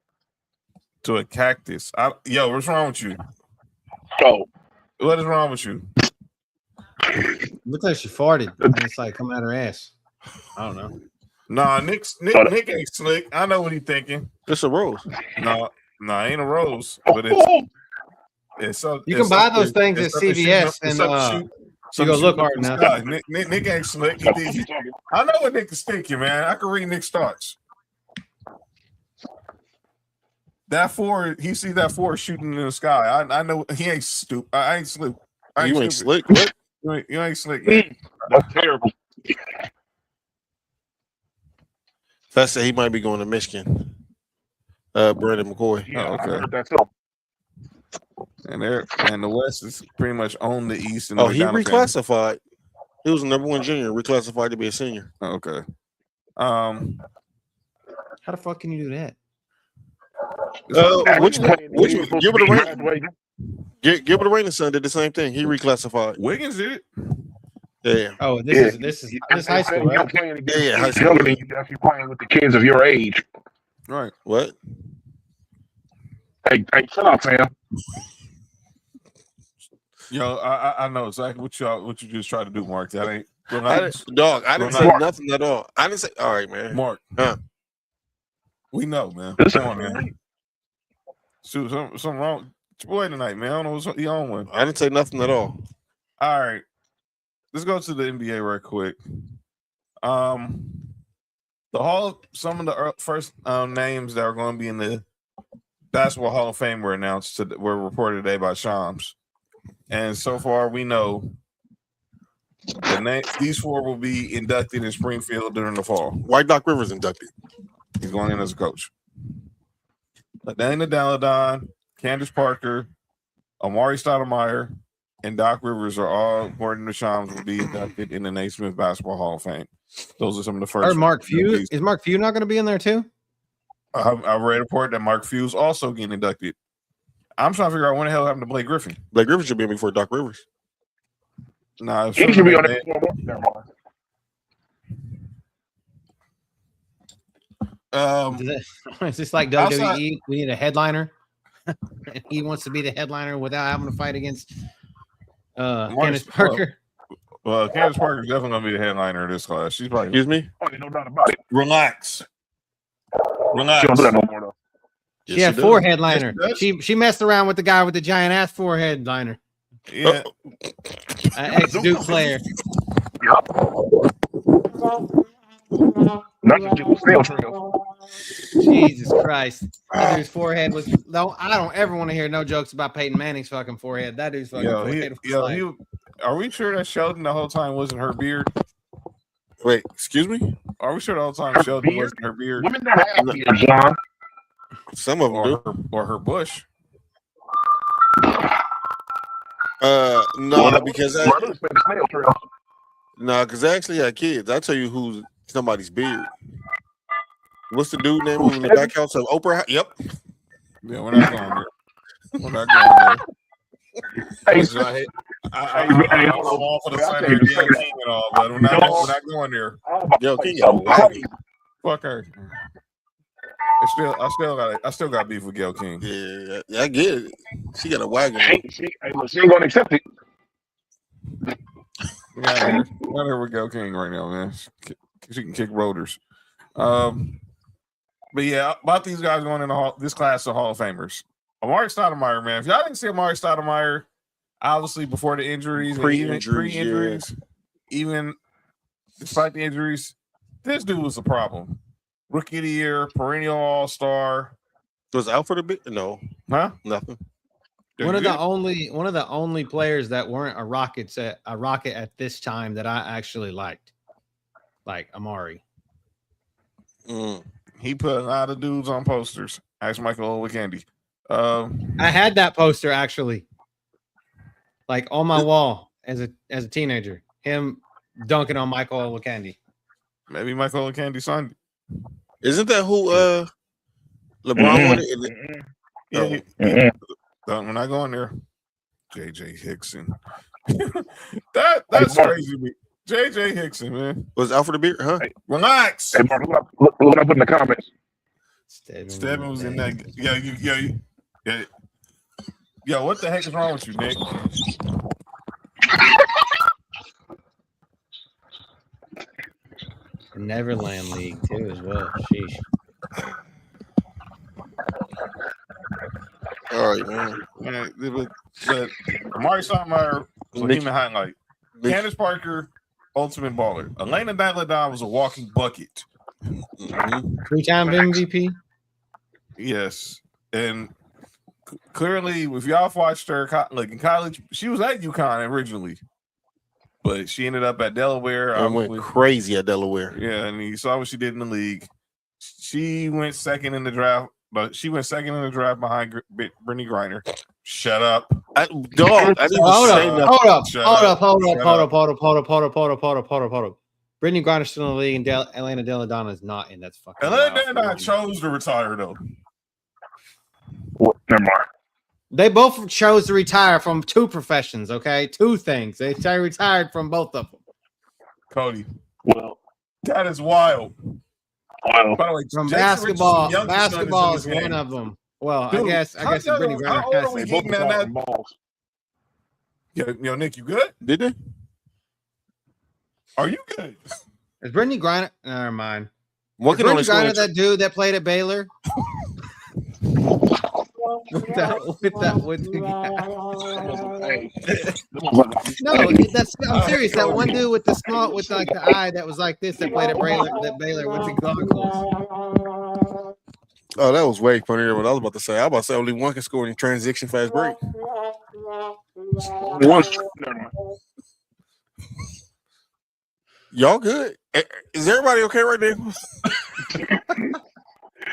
To a cactus. Yo, what's wrong with you? Oh. What is wrong with you? Looks like she farted. And it's like coming out her ass. I don't know. Nah, Nick ain't slick. I know what he's thinking. It's a rose. No, ain't a rose, but it's so. You can buy those things at CVS and you go look hard enough. Nick ain't slick. I know what Nick is thinking, man. I can read Nick's thoughts. That four, he sees that four shooting in the sky. I know he ain't stupid. I ain't slick. You ain't slick. What? You ain't slick. Man. That's terrible. That's that he might be going to Michigan. Brandon McCoy. Yeah, okay. I heard that too. And the West is pretty much on the East. And he reclassified. He was the number one junior, reclassified to be a senior. Okay. How the fuck can you do that? Gilbert Arenas' son did the same thing. He reclassified. Wiggins did it. Yeah. Oh, this is high school, right? Yeah, high school. You're definitely playing with the kids of your age. Right. What? Hey, shut up, Sam. Yo, I know exactly what you just tried to do, Mark. That ain't I didn't say nothing at all. I didn't say. All right, man. Mark. Huh? We know, man. Come on, man. Shoot, something wrong with your boy tonight, man. I don't know what's he on one. I didn't say nothing at all. All right, let's go to the NBA right quick. Some of the first names that are going to be in the Basketball Hall of Fame were announced. Were reported today by Shams, and so far we know these four will be inducted in Springfield during the fall. Why Doc Rivers inducted? He's going in as a coach. Dana Dalladon, Candace Parker, Amari Stoudemire, and Doc Rivers are all, according to Shams, will be inducted in the Naismith Basketball Hall of Fame. Those are some of the first. Or Mark Few. Is Mark Few not going to be in there too? I read a report that Mark Few is also getting inducted. I'm trying to figure out when the hell happened to Blake Griffin. Blake Griffin should be in before Doc Rivers. Nah, he should be on it. Is this like WWE? We need a headliner. He wants to be the headliner without having to fight against Candace Parker. Well, Candace Parker is definitely going to be the headliner of this class. She's probably. Excuse me? Oh, no doubt about it. Relax. She don't do that no more, though. She had four headliner. She messed around with the guy with the giant ass forehead liner. Yeah. Ex-Duke player. Not just do snail trails. Jesus Christ. That dude's forehead was. No, I don't ever want to hear no jokes about Peyton Manning's fucking forehead. That dude's fucking forehead. Are we sure that Sheldon the whole time wasn't her beard? Wait, excuse me? Are we sure the whole time Sheldon wasn't her beard? Women don't have beards, John. Some of them do. Or her bush. No, because I actually had kids. I'll tell you who's somebody's beard. What's the dude name who's in the back house of Oprah? Yep. Yeah, we're not going there. We're not going there. Hey, I'm all for the Sunday Gail King and all, but we're not going there. Yo, King, fuck her. I still got beef with Gail King. Yeah, I get it. She got a wagon. She ain't gonna accept it. Not here with Gail King right now, man. She can kick rotors. But yeah, about these guys going in this class of Hall of Famers. Amari Stoudemire, man. If y'all didn't see Amari Stoudemire, obviously before the injuries, pre-injuries, even despite the injuries, this dude was a problem. Rookie of the year, perennial all-star. Was out for the bit? No, nothing. One of the only players that weren't a rocket at this time that I actually liked, like Amari. He put a lot of dudes on posters. Ask Michael Olowokandi. I had that poster actually, like on my wall as a teenager. Him dunking on Michael Olowokandi. Maybe Michael Olowokandi signed it. Isn't that who LeBron wanted? Yeah, we're not going there. JJ Hickson. That's crazy to me. JJ Hickson, man. Was out for the beer, huh? Hey, relax. Hey, Mark, look what I put in the comments. Stebbin was in that. Yeah. Yo, what the heck is wrong with you, Nick? Neverland League too, as well. Sheesh. All right, man. Yeah, but Amari Stoudemire was a human highlight. Candace Parker, ultimate baller. Elena Daladon was a walking bucket. Mm-hmm. 3-time MVP. Yes, and clearly, if y'all watched her like in college, she was at UConn originally, but she ended up at Delaware. I went crazy at Delaware. Yeah, and you saw what she did in the league. She went second in the draft, but she went second in the draft behind Brittany Griner. Shut up, I didn't say nothing. Hold up. Brittany Griner's still in the league, and Elena Deladonna is not in. That's fucking. Elena Deladonna chose to retire though. What? Never mind. They both chose to retire from two professions. Okay, two things. They retired from both of them. Cody, Well, that is wild. Well, By the way, From Jason basketball, Richardson, basketball is youngest son, one of them. Well, Dude, I guess it's Brittany how Griner. old are we they both getting at that? balls. Yo, Nick, you good? Did they? Are you good? Is Brittany Griner? Never mind. One Is can only Brittany score. Griner that dude that played at Baylor? No, I'm serious. That one dude with the small, with like the eye that was like this that played at Baylor with the goggles. Oh, that was way funnier than what I was about to say. I was about to say only one can score in transition fast break. Y'all good? Is everybody okay right there?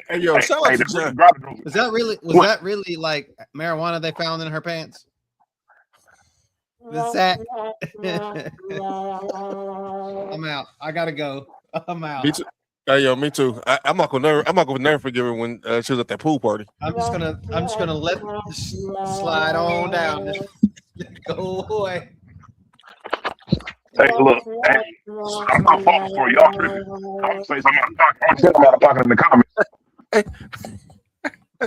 Hey, yo, shout out to John. Was that really like marijuana they found in her pants? The sack. I'm out. I gotta go. I'm out. Me too. Hey, yo, me too. I'm not gonna never forgive her when she was at that pool party. I'm just gonna let slide on down. Just go away. Hey, look, hey, I'm not falling for y'all. I'm gonna say something out of pocket. I'm saying I'm out of pocket in the comments.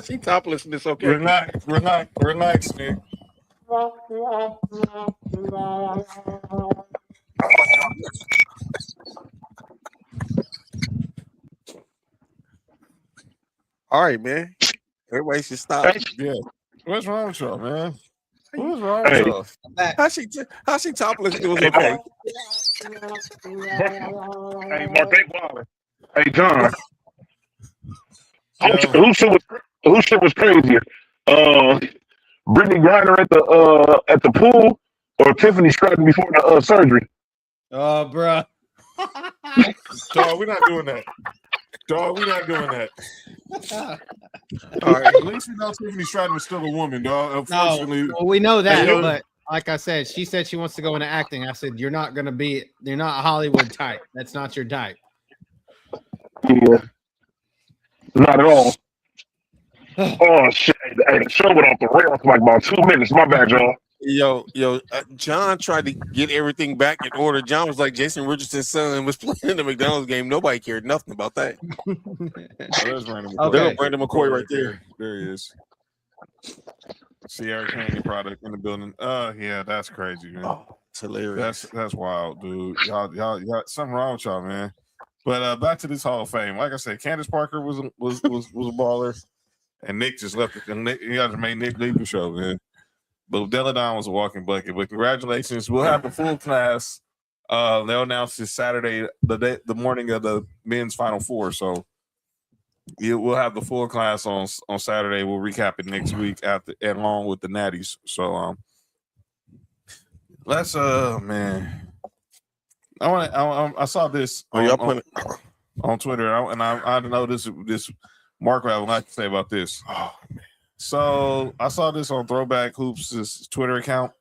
She topless and it's okay. Relax, Nick. All right, man. Everybody should stop. Yeah. What's wrong with y'all, man? What's wrong with y'all? How she topless? It was okay. Hey, Mark, they wildin'. Hey, John. Whose shit was crazier? Brittany Griner at the pool or Tiffany Stratton before the surgery? Oh, bro. Dog, we're not doing that. All right, at least we know Tiffany Stratton was still a woman, dog. Unfortunately, no, well, we know that, but like I said, she said she wants to go into acting. I said, you're not Hollywood type. That's not your type. Yeah. Not at all. Oh, shit. Hey, the show went off the rails for like about 2 minutes. My bad, y'all. Yo, John tried to get everything back in order. John was like Jason Richardson's son was playing the McDonald's game. Nobody cared nothing about that. There's Brandon McCoy. Okay. There's Brandon McCoy right there. There he is. Sierra Candy product in the building. Yeah, that's crazy, man. Oh, it's hilarious. That's wild, dude. Y'all something wrong with y'all, man. But back to this Hall of Fame. Like I said, Candace Parker was a baller, and Nick just left it. And you guys made Nick leave the show, man. But Deladon was a walking bucket. But congratulations. We'll have the full class. They'll announce this Saturday, the morning of the men's Final Four. So we'll have the full class on Saturday. We'll recap it next week along with the Natties. So let's man. I saw this on Twitter, and I know this Mark I would like to say about this. Oh man. So I saw this on Throwback Hoops' Twitter account,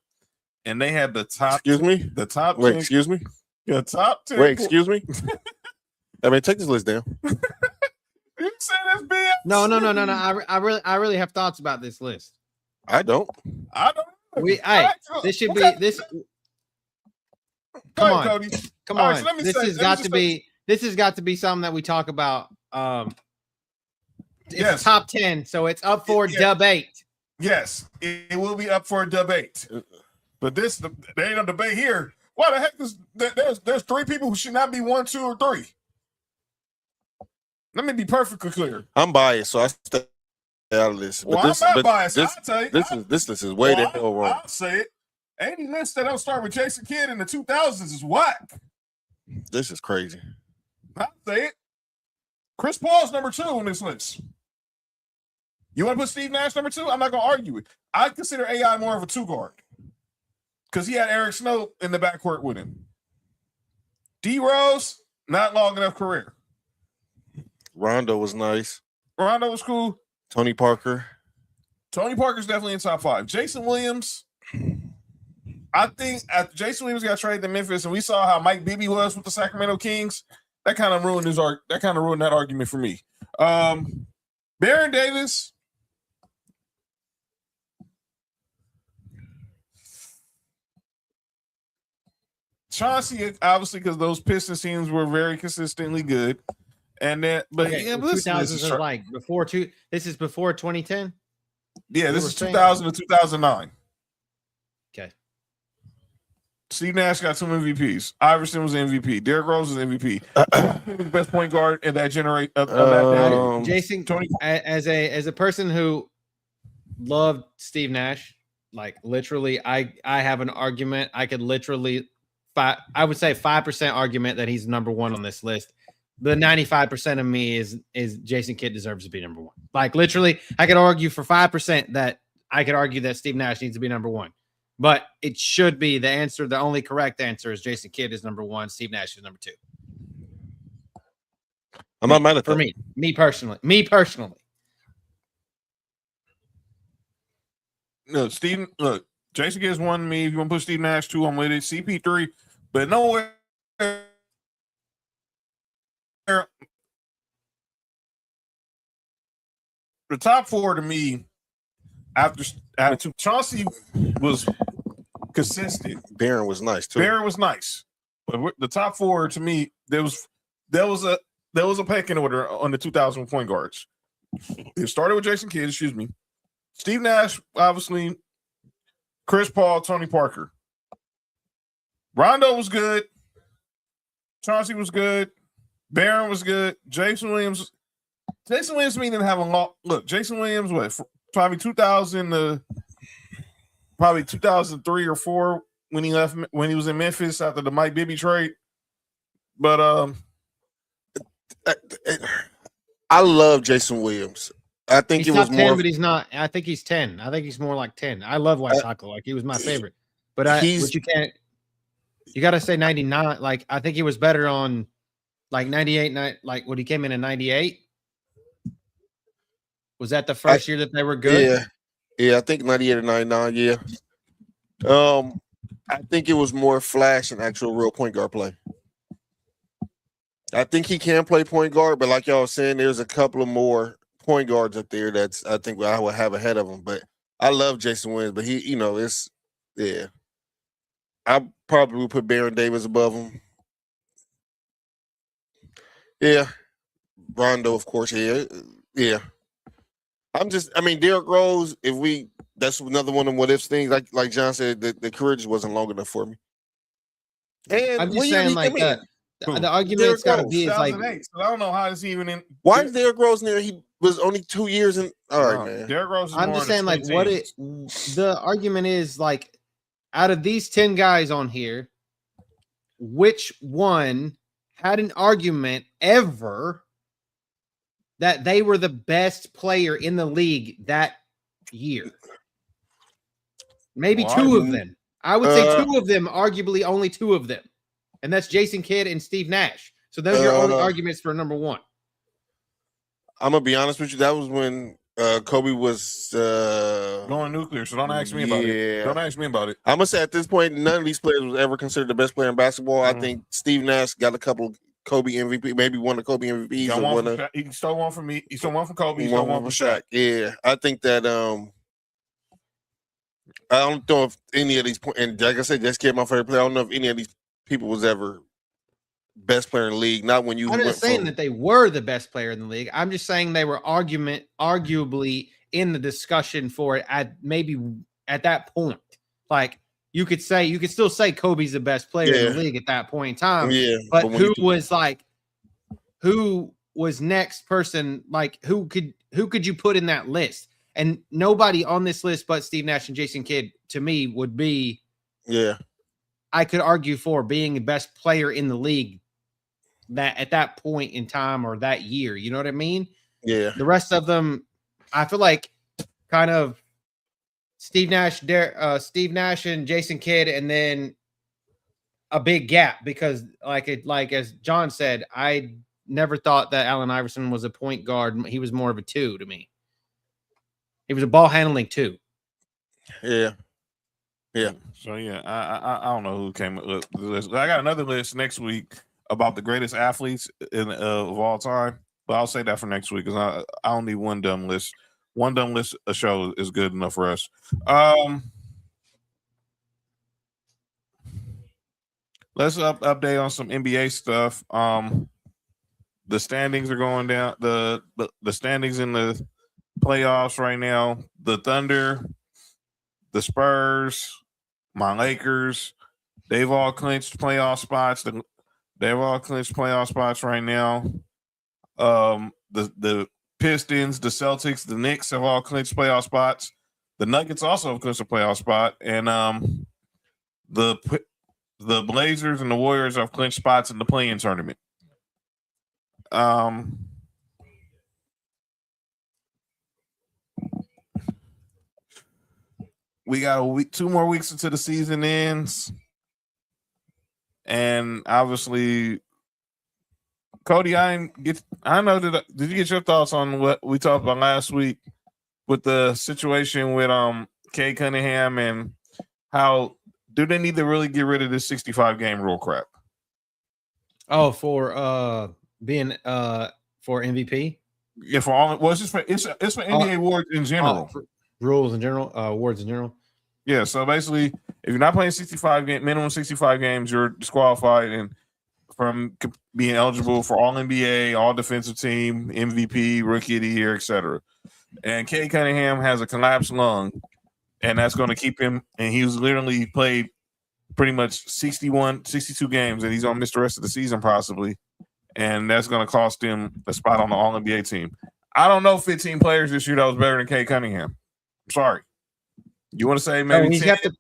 and they had the top. Excuse me. The top. Wait. 10, excuse me. The top 10. Wait. Excuse me. I mean, take this list down. You said that's BS. No. I really have thoughts about this list. I don't. I don't. This should be this. Come on, Cody. come All on. right, so let me This say- has let me got just to say- be. This has got to be something that we talk about. It's Yes. top 10, so it's up for Yeah. debate. Yes, it will be up for a debate. But there ain't no debate here. Why the heck there's three people who should not be 1, 2, or 3? Let me be perfectly clear. I'm biased, so I stay out of this. Well, I'm not biased. This, I'll tell you. this list is way the hell wrong. I'll say it. Any list that don't start with Jason Kidd in the 2000s is whack. This is crazy. I'll say it. Chris Paul's number 2 on this list. You want to put Steve Nash number 2? I'm not going to argue it. I consider AI more of a 2 guard because he had Eric Snow in the backcourt with him. D Rose, not long enough career. Rondo was nice. Rondo was cool. Tony Parker. Tony Parker's definitely in top 5. Jason Williams. I think after Jason Williams got traded to Memphis, and we saw how Mike Bibby was with the Sacramento Kings, that kind of ruined that argument for me. Baron Davis. Chauncey, obviously, because those Pistons teams were very consistently good. And then, but Okay, yeah, so but this 2000s is is like before two. This is before 2010. yeah, this were is saying? 2000 to 2009. Okay. Steve Nash got 2 MVPs. Iverson was MVP. Derrick Rose was MVP. The best point guard in that generation of that day. Jason, Tony, as a person who loved Steve Nash, like literally, I have an argument. I could literally, I would say 5% argument that he's number 1 on this list. The 95% of me is Jason Kidd deserves to be number 1. Like literally, I could argue for 5% that I could argue that Steve Nash needs to be number 1. But it should be the answer. The only correct answer is Jason Kidd is number 1. Steve Nash is number 2. I'm not mad at For that. me personally. no, Jason Kidd's 1 me. If you want to put Steve Nash 2, I'm with it. CP3, but nowhere. The top 4 to me, after Chauncey was consistent. Barron was nice too. Barron was nice, but the top 4 to me, there was a pecking order on the 2000 point guards. It started with Jason Kidd, Steve Nash, obviously, Chris Paul, Tony Parker. Rondo was good. Chauncey was good. Barron was good. Jason Williams to me didn't have a long look. Jason Williams, probably 2000 to probably 2003 or 4 when he was in Memphis after the Mike Bibby trade. But I love Jason Williams. I think he's it was top 10, more. but he's not. I think he's 10. I think he's more like 10. I love White Taco. Like he was my favorite. But but you can't. You got to say 99. Like I think he was better on like 98. Like when he came in 98. Was that the first year that they were good? Yeah. I think 98 or 99. Yeah. I think it was more flash and actual real point guard play. I think he can play point guard, but like y'all was saying, there's a couple of more point guards up there that's I think I would have ahead of him. But I love Jason Williams, but he, I probably would put Baron Davis above him. Yeah. Rondo, of course. Yeah. Derrick Rose, that's another one of them what ifs things. Like John said, the career just wasn't long enough for me. And I'm just saying, like the argument's got to be is like, so I don't know how it's even in. why is Derrick Rose in there? He was only 2 years in. All right, man. Derrick Rose. I'm just saying, like, the argument is like, out of these 10 guys on here, which one had an argument ever that they were the best player in the league that year? Maybe 2 of them. I would say 2 of them, arguably only 2 of them. And that's Jason Kidd and Steve Nash. So those are your only arguments for number 1. I'm going to be honest with you. That was when Kobe was going nuclear. So don't ask me about it. Don't ask me about it. I'm going to say at this point, none of these players was ever considered the best player in basketball. I think Steve Nash got a couple Kobe MVP, maybe one of Kobe MVPs. He stole one from me. He stole one from Kobe. He One stole one from Shaq. Yeah, I think that I don't know if any of these and like I said, just kid my favorite player. I don't know if any of these people was ever best player in the league. Not when you. I'm not saying that they were the best player in the league. I'm just saying they were arguably in the discussion for it at that point. Like you could still say Kobe's the best player in the league at that point in time. Yeah, but who was next person? Like who could you put in that list? And nobody on this list but Steve Nash and Jason Kidd to me would be. Yeah, I could argue for being the best player in the league that at that point in time or that year. You know what I mean? Yeah. The rest of them, I feel like kind of Steve Nash and Jason Kidd, and then a big gap because like as John said, I never thought that Allen Iverson was a point guard. He was more of a 2 to me. He was a ball handling 2. Yeah. Yeah. So yeah, I don't know who came up with the list. I got another list next week about the greatest athletes of all time, but I'll say that for next week because I don't need one dumb list. One dumb list a show is good enough for us. Let's update on some NBA stuff. The standings are going down. The standings in the playoffs right now. The Thunder, the Spurs, my Lakers, they've all clinched playoff spots. They've all clinched playoff spots right now. The Pistons, the Celtics, the Knicks have all clinched playoff spots. The Nuggets also have clinched a playoff spot, and the Blazers and the Warriors have clinched spots in the play-in tournament. We got 2 more weeks until the season ends, and obviously, Cody, I know that. Did you get your thoughts on what we talked about last week with the situation with Kay Cunningham and how do they need to really get rid of this 65-game rule crap? Oh, for being for MVP? Yeah, for all. Well, it's for NBA awards in general. Rules in general, awards in general. Yeah, so basically, if you're not playing minimum 65 games, you're disqualified and from being eligible for All NBA, All Defensive Team, MVP, Rookie of the Year, etc. And Kay Cunningham has a collapsed lung, and that's going to keep him. And he's literally played pretty much 62 games, and he's going to miss the rest of the season possibly. And that's going to cost him a spot on the All NBA team. I don't know 15 players this year that was better than Kay Cunningham. I'm sorry. You want to say maybe you have to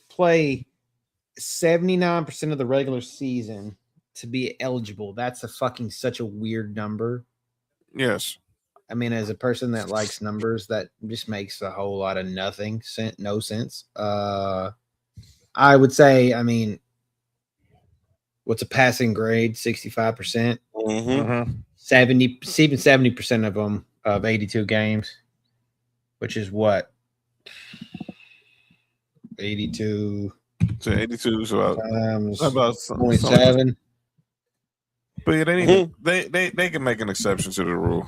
play 79% of the regular season to be eligible. That's such a weird number. Yes. I mean, as a person that likes numbers, that just makes a whole lot of no sense. I would say, I mean, what's a passing grade? 65%. Mm-hmm. 70% of them of 82 games, which is what? 82. So 82 is about 0.7. But yeah, they can make an exception to the rule.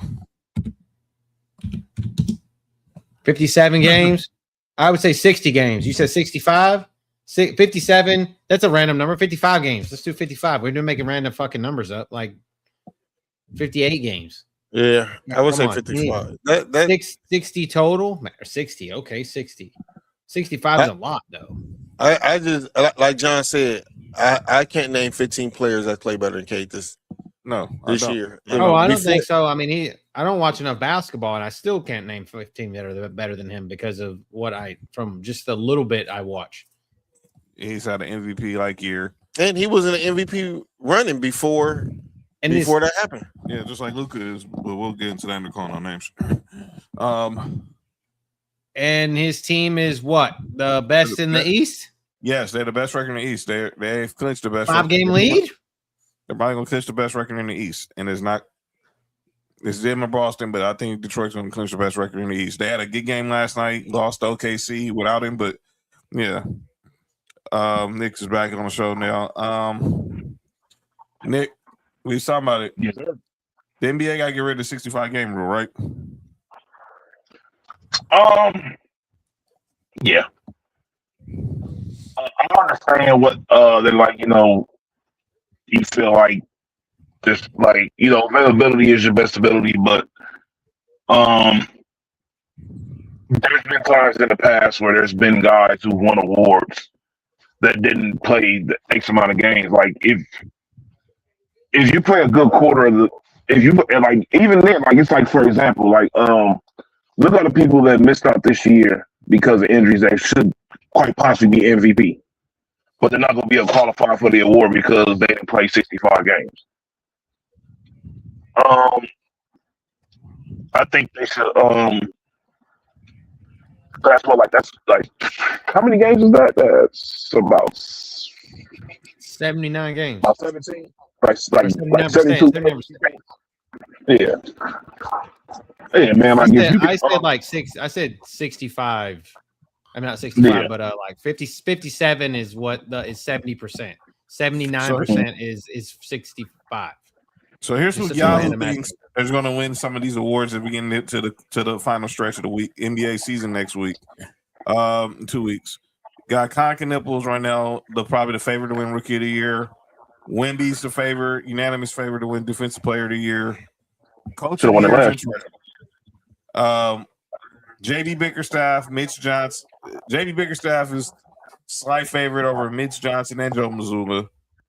57 games. I would say 60 games. You said 65? 57. That's a random number. 55 games. Let's do 55. We're doing making random fucking numbers up. Like 58 games. Yeah, I would say 55. Yeah. 60 total. 60. Okay, 60. 65 is a lot, though. I just like John said. I can't name 15 players that play better than Kate this year. I don't think so. I mean, I don't watch enough basketball, and I still can't name 15 that are better than him because of from just a little bit I watch. He's had an MVP like year, and he was in an MVP running before that happened. Yeah, just like Luka is, but we'll get into that in the calling on names. And his team is what? The best in the East? Yes, they're the best record in the East. They've clinched the best 5-game lead. They're probably gonna clinch the best record in the East, and it's them and Boston, but I think Detroit's gonna clinch the best record in the East. They had a good game last night, lost to OKC without him, but yeah. Nick is back on the show now. Nick, we was talking about it. Yes, sir. The NBA got to get rid of the 65 game rule, right? Yeah. I understand what they're like. You feel like this, like availability is your best ability, but there's been times in the past where there's been guys who won awards that didn't play the X amount of games. Like if you play a good quarter of the, if you like even then, like it's like for example, like look at the people that missed out this year because of injuries that should quite possibly be MVP, but they're not going to be able to qualify for the award because they didn't play 65 games. I think they should. That's like how many games is that? That's about 79 games. About 17. Like 72. 79%. Yeah. Yeah, man. I said like 6. I said 65. I'm not 65, but like 57 is what is 70%. 79% is 65. So here's who Yahoo thinks is going to win some of these awards as we get into the final stretch of the week, NBA season next week, 2 weeks. Got Conker Nipples right now, probably the favorite to win Rookie of the Year. Wemby's the favorite, unanimous favorite to win Defensive Player of the Year. Coach of the Year. JD Bickerstaff, Mitch Johnson. JD Bickerstaff is slight favorite over Mitch Johnson and Joe Mazzulla.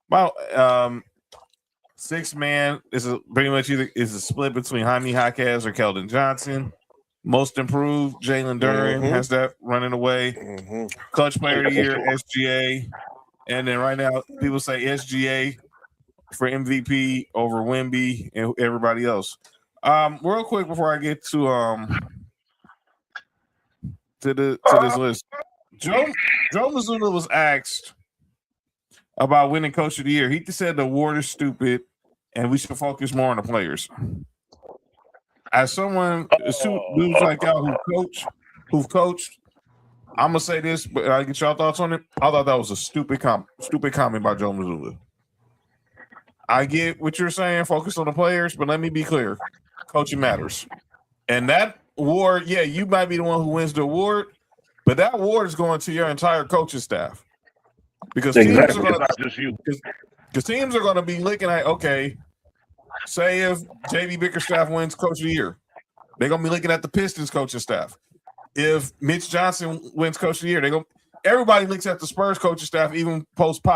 About 6-man is pretty much either is a split between Jaime Jaquez or Keldon Johnson. Most improved, Jalen Duren has that running away. Clutch Player of the Year, SGA. And then right now, people say SGA for MVP over Wemby and everybody else. Real quick before I get to this list, Joe Mazzulla was asked about winning Coach of the Year. He said the award is stupid and we should focus more on the players. As someone, dudes like y'all who've coached, I'm gonna say this, but I get y'all thoughts on it. I thought that was a stupid comment by Joe Mazzulla. I get what you're saying, focus on the players, but let me be clear: coaching matters. And that award, yeah, you might be the one who wins the award, but that award is going to your entire coaching staff because teams are going to be looking at, okay, say if JB Bickerstaff wins Coach of the Year, they're going to be looking at the Pistons coaching staff. If Mitch Johnson wins Coach of the Year, everybody looks at the Spurs coaching staff, even post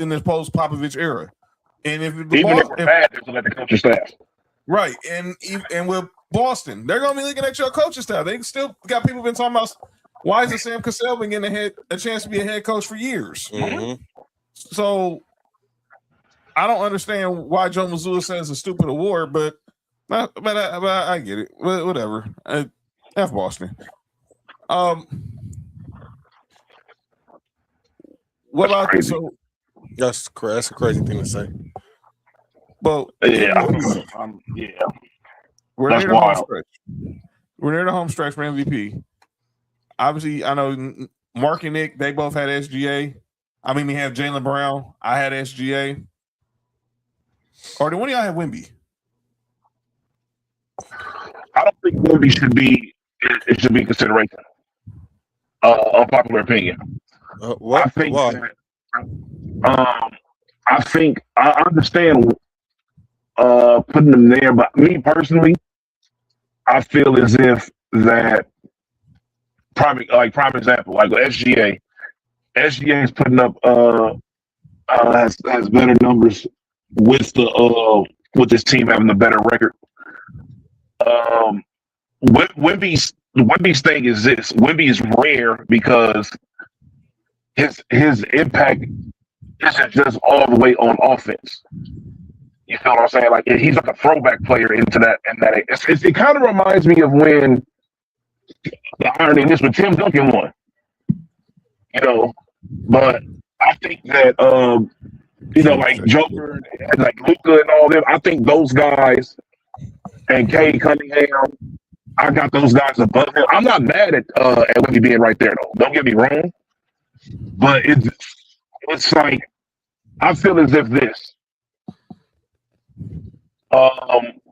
in this post Popovich era. And if the even if we're bad, they're looking at the coaching staff, right? And with Boston, they're going to be looking at your coaching staff. They still got people been talking about why isn't Sam Cassell been getting a chance to be a head coach for years? So I don't understand why Joe Mazzulla says it's a stupid award, but I get it. Whatever. F Boston. What about this? So that's a crazy thing to say. But yeah. We're near the home stretch. We're near the home stretch for MVP. Obviously, I know Mark and Nick, they both had SGA. I mean, we have Jaylen Brown. I had SGA. Or did one of y'all have Wemby? I don't think Wemby should be. It should be consideration. Unpopular opinion. What? I think. I think I understand putting them there, but me personally, I feel as if that prime example, like SGA is putting up has better numbers with this team having a better record. Wemby's thing is this: Wemby is rare because his impact isn't just all the way on offense. You feel what I'm saying? Like he's like a throwback player into that, and that it kind of reminds me of when the irony in this when Tim Duncan won. But I think that like Joker, and like Luka, and all them. I think those guys and Cade Cunningham, I got those guys above him. I'm not mad at Wemby being right there though. Don't get me wrong, but it's like I feel as if this.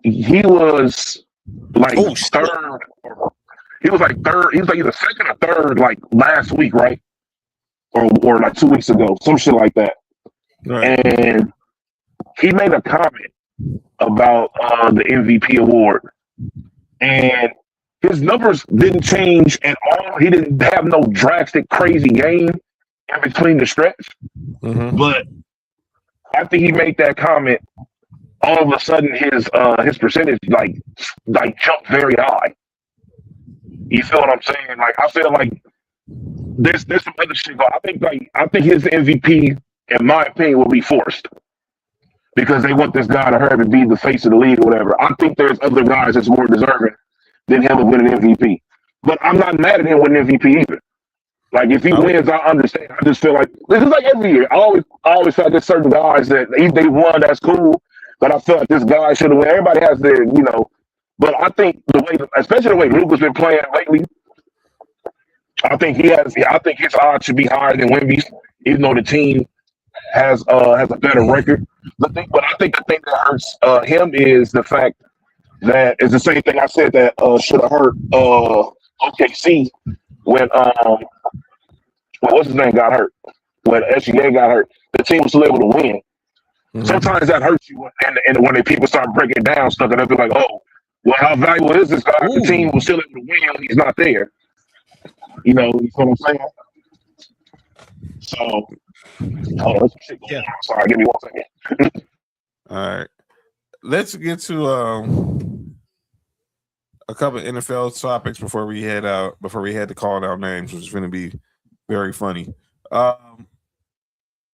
He was like third. He was like third. He was like either second or third, like last week, right? Or like 2 weeks ago, some shit like that. Right. And he made a comment about the MVP award, and his numbers didn't change at all. He didn't have no drastic, crazy game in between the stretch. Mm-hmm. But after he made that comment, all of a sudden his percentage like jumped very high. You feel what I'm saying? Like I feel like there's some other shit going. I think his MVP, in my opinion, will be forced because they want this guy to hurry and be the face of the league or whatever. I think there's other guys that's more deserving than him of winning MVP. But I'm not mad at him winning MVP either. Like if he wins, I understand. I just feel like this is like every year. I always feel like there's certain guys that they won, that's cool. But I feel like this guy should have won. Everybody has their, But I think especially the way Luka's been playing lately, I think his odds should be higher than Wemby's, even though the team has a better record. But I think the thing that hurts him is the fact that it's the same thing I said that should have hurt OKC when what's his name got hurt, when SGA got hurt. The team was still able to win. Mm-hmm. Sometimes that hurts you, and when people start breaking down stuff, and they'll be like, "Oh, well, how valuable is this guy? The team was still able to win when he's not there." You know what I'm saying? So, there's some shit going on. Sorry, give me 1 second. All right, let's get to a couple of NFL topics before we head out. Before we had to call out names, which is going to be very funny. I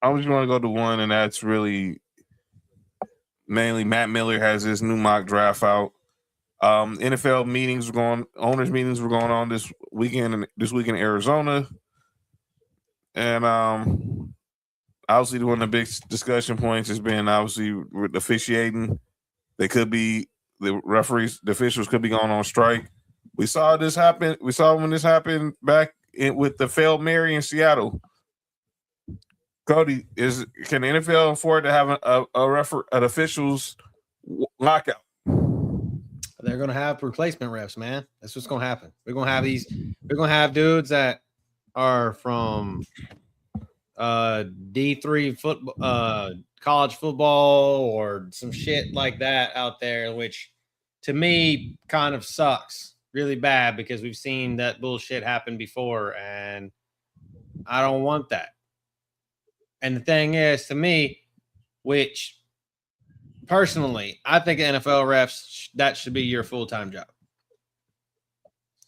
just want to go to one, and that's really mainly Matt Miller has his new mock draft out. NFL meetings were going, owners meetings were going on this weekend in Arizona, and obviously one of the big discussion points has been obviously with officiating. The officials could be going on strike. We saw this happen. We saw when this happened back with the failed Mary in Seattle. Cody, can the NFL afford to have an officials lockout? They're gonna have replacement refs, man. That's what's gonna happen. We're gonna have dudes that are from D3 football, college football, or some shit like that out there, which to me kind of sucks really bad because we've seen that bullshit happen before, and I don't want that. And the thing is, to me, which personally, I think NFL refs, that should be your full-time job.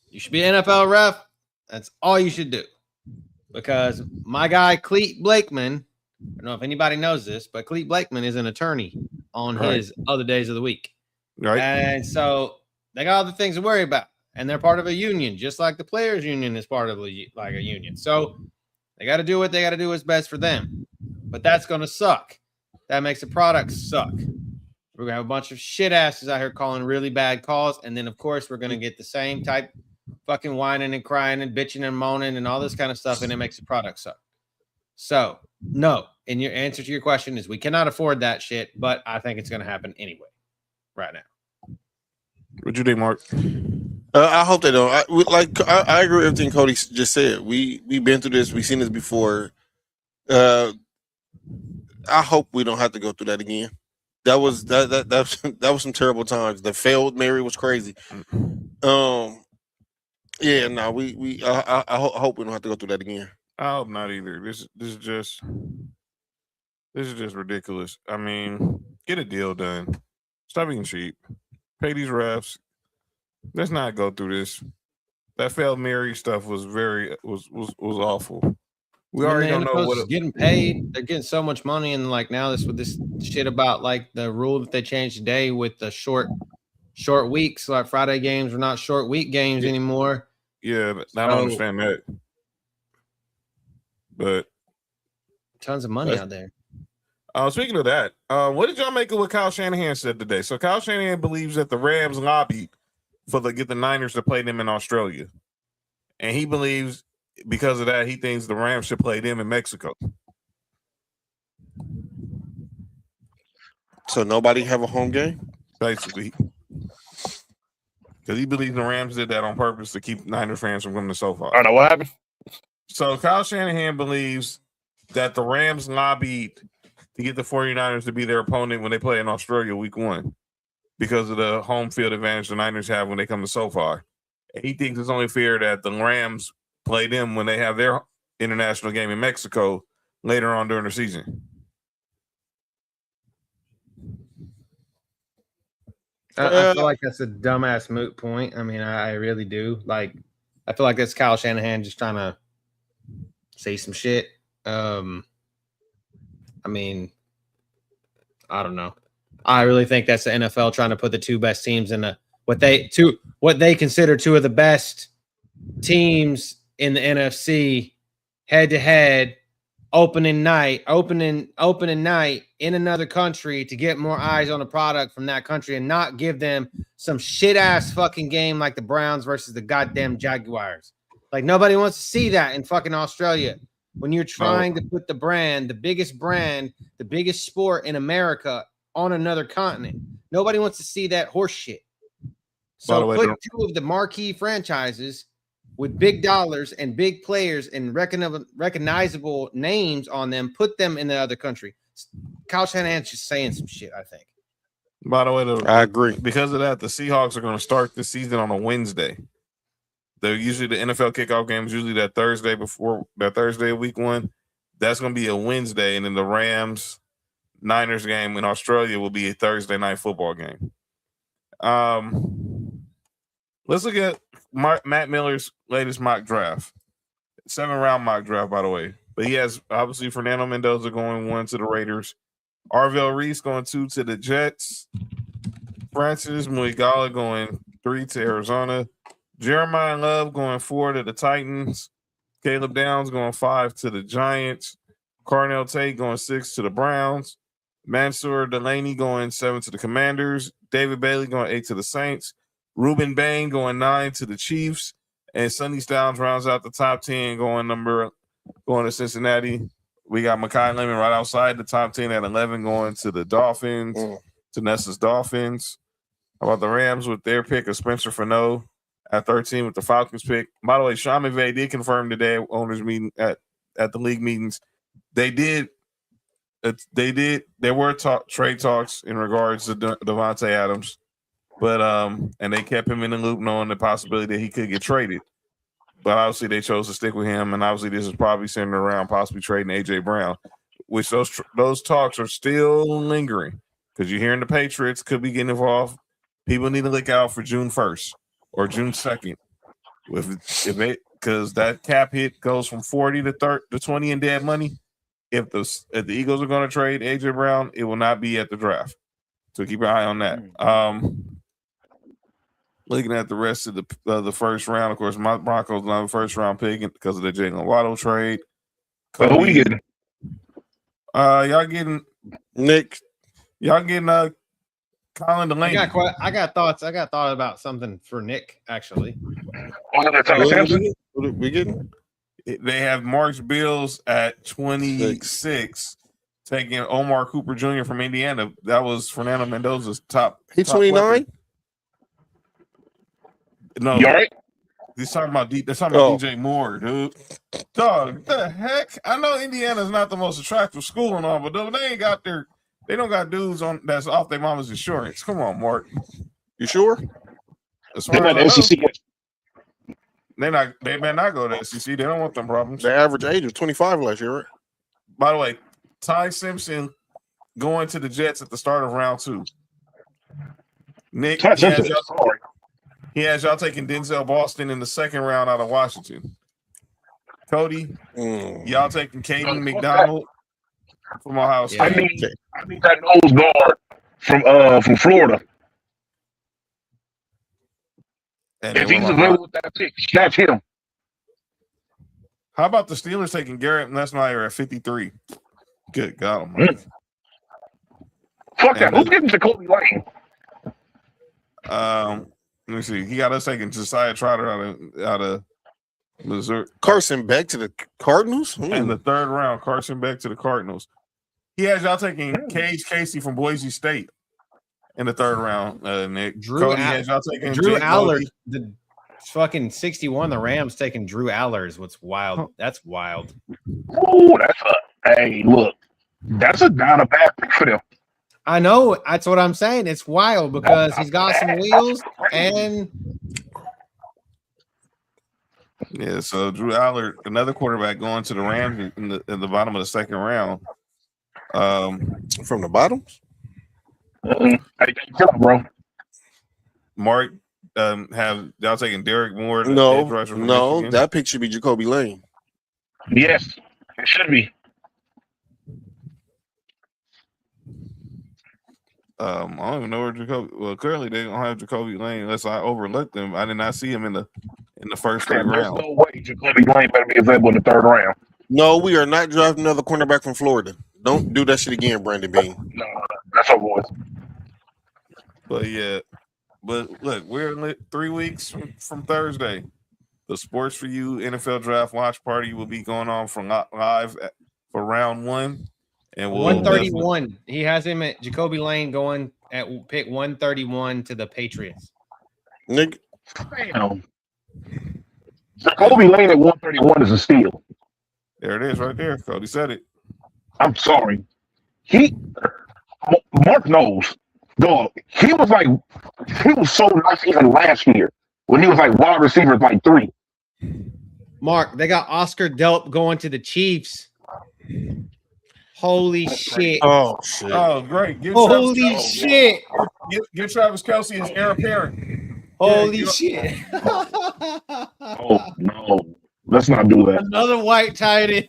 You should be an NFL ref. That's all you should do. Because my guy, Cleet Blakeman, I don't know if anybody knows this, but Cleet Blakeman is an attorney on his other days of the week. Right. And so they got other things to worry about. And they're part of a union, just like the players' union is part of a union. So they got to do what they got to do what's best for them. But that's going to suck. That makes the product suck. We're going to have a bunch of shit asses out here calling really bad calls. And then, of course, we're going to get the same type fucking whining and crying and bitching and moaning and all this kind of stuff. And it makes the product suck. So, no. And your answer to your question is we cannot afford that shit. But I think it's going to happen anyway right now. What you think, Mark? I hope they don't. I agree with everything Cody just said. We've been through this. We've seen this before. I hope we don't have to go through that again. That was some terrible times. The failed Mary was crazy. Yeah, no, I hope we don't have to go through that again. I hope not either. This is just ridiculous. I mean, get a deal done. Stop being cheap. Pay these refs. Let's not go through this. That failed Mary stuff was awful. We already don't know what getting paid. They're getting so much money, and like now with this shit about like the rule that they changed today with the short weeks, like Friday games are not short week games anymore. Yeah, I don't understand that. But tons of money out there. Speaking of that, what did y'all make of what Kyle Shanahan said today? So Kyle Shanahan believes that the Rams lobbied get the Niners to play them in Australia, and he believes because of that he thinks the Rams should play them in Mexico. So nobody have a home game? basically. Because he believes the Rams did that on purpose to keep Niner fans from coming to SoFi. I don't know what happened. So Kyle Shanahan believes that the Rams lobbied to get the 49ers to be their opponent when they play in Australia week 1 because of the home field advantage the Niners have when they come to SoFi. And he thinks it's only fair that the Rams play them when they have their international game in Mexico later on during the season. I feel like that's a dumbass moot point. I mean, I really do. Like, I feel like that's Kyle Shanahan just trying to say some shit. I mean, I don't know. I really think that's the NFL trying to put the two best teams in what they consider two of the best teams in the NFC head to head. Opening night in another country to get more eyes on the product from that country and not give them some shit ass fucking game like the Browns versus the goddamn Jaguars. Like nobody wants to see that in fucking Australia when you're trying to put the biggest sport in America on another continent. Nobody wants to see that horse shit. So put two of the marquee franchises with big dollars and big players and recognizable names on them, put them in the other country. Kyle Shanahan's just saying some shit, I think. By the way, I agree. Because of that, the Seahawks are going to start the season on a Wednesday. They're usually the NFL kickoff game is usually that Thursday of week 1. That's going to be a Wednesday, and then the Rams-Niners game in Australia will be a Thursday night football game. Let's look at Matt Miller's latest mock draft. 7-round mock draft, by the way. But he has, obviously, Fernando Mendoza going 1 to the Raiders. Arvell Reese going 2 to the Jets. Francis Muigala going 3 to Arizona. Jeremiah Love going 4 to the Titans. Caleb Downs going 5 to the Giants. Carnell Tate going 6 to the Browns. Mansour Delaney going 7 to the Commanders. David Bailey going 8 to the Saints. Ruben Bain going 9 to the Chiefs, and Sonny Styles rounds out the top 10 going to Cincinnati. We got Mekhi Lemon right outside the top 10 at 11 going to the Dolphins, to Nessa's Dolphins. How about the Rams with their pick of Spencer Fano at 13 with the Falcons pick? By the way, Sean McVay did confirm today at owners meeting at the league meetings. There were trade talks in regards to Devontae Adams. But and they kept him in the loop, knowing the possibility that he could get traded. But obviously, they chose to stick with him, and obviously, this is probably centered around possibly trading AJ Brown, which those talks are still lingering because you're hearing the Patriots could be getting involved. People need to look out for June 1st or June 2nd, because that cap hit goes from 40 to 20 in dead money. If the Eagles are going to trade AJ Brown, it will not be at the draft. So keep an eye on that. Looking at the rest of the first round, of course, my Broncos not the first round pick because of the Jalen Waddle trade. Who we getting? Y'all getting Nick. Y'all getting Colin Delaney. I got thoughts. I got thought about something for Nick actually. We getting? They have Marks Bills at 26, taking Omar Cooper Jr. from Indiana. That was Fernando Mendoza's top. He's 29. No, you all right? He's talking about DJ Moore, dude. Dog, the heck? I know Indiana's not the most attractive school and all, but they don't got dudes on that's off their mama's insurance. Come on, Mark. You sure? They're not the SEC. They may not go to SEC. They don't want them problems. The average age was 25 last year, right? By the way, Ty Simpson going to the Jets at the start of round 2. Nick, he has y'all taking Denzel Boston in the second round out of Washington. Cody, y'all taking Caden McDonald from Ohio State. I need that nose guard from Florida. And if he's available with that pick, snatch him. How about the Steelers taking Garrett Lesmeyer at 53? Good God Almighty. Fuck that. Who's getting Jacoby Lane? Let me see. He got us taking Josiah Trotter out of Missouri. Carson Beck to the Cardinals? In the third round, Carson Beck to the Cardinals. He has y'all taking Cage Casey from Boise State in the third round. Nick Cody has y'all taking Drew Jake Aller. Cody. The fucking 61. The Rams taking Drew Aller is what's wild. That's wild. Oh, look, that's not a bad pick for them. I know. That's what I'm saying. It's wild because he's got some wheels and Yeah, so Drew Aller, another quarterback, going to the Rams in the bottom of the second round. From the bottoms? Hey, bro. Mark, have y'all taking Derek Moore? No, Michigan? that pick should be Jacoby Lane. Yes, it should be. I don't even know where Jacoby. Well, currently they don't have Jacoby Lane unless I overlooked him. I did not see him in the first three There's rounds. no way Jacoby Lane better be available in the third round. No, we are not drafting another cornerback from Florida. Don't do that shit again, Brandon Bean. No, that's our boys. But yeah, but look, we're 3 weeks from Thursday. The Sports4U NFL Draft Watch Party will be going on from live for round 1. And we'll 131. He has him at Jacoby Lane going at pick 131 to the Patriots. Nick, Damn. Jacoby Lane at 131 is a steal. There it is, right there. Cody said it. I'm sorry. Mark knows. Dog, he was so nice even last year when he was like wide receiver like 3. Mark, they got Oscar Delp going to the Chiefs. Holy shit. oh shit. Oh, great. Holy shit. Give Travis Kelce his heir apparent. Holy shit. Oh no. Let's not do that. Another white tight end.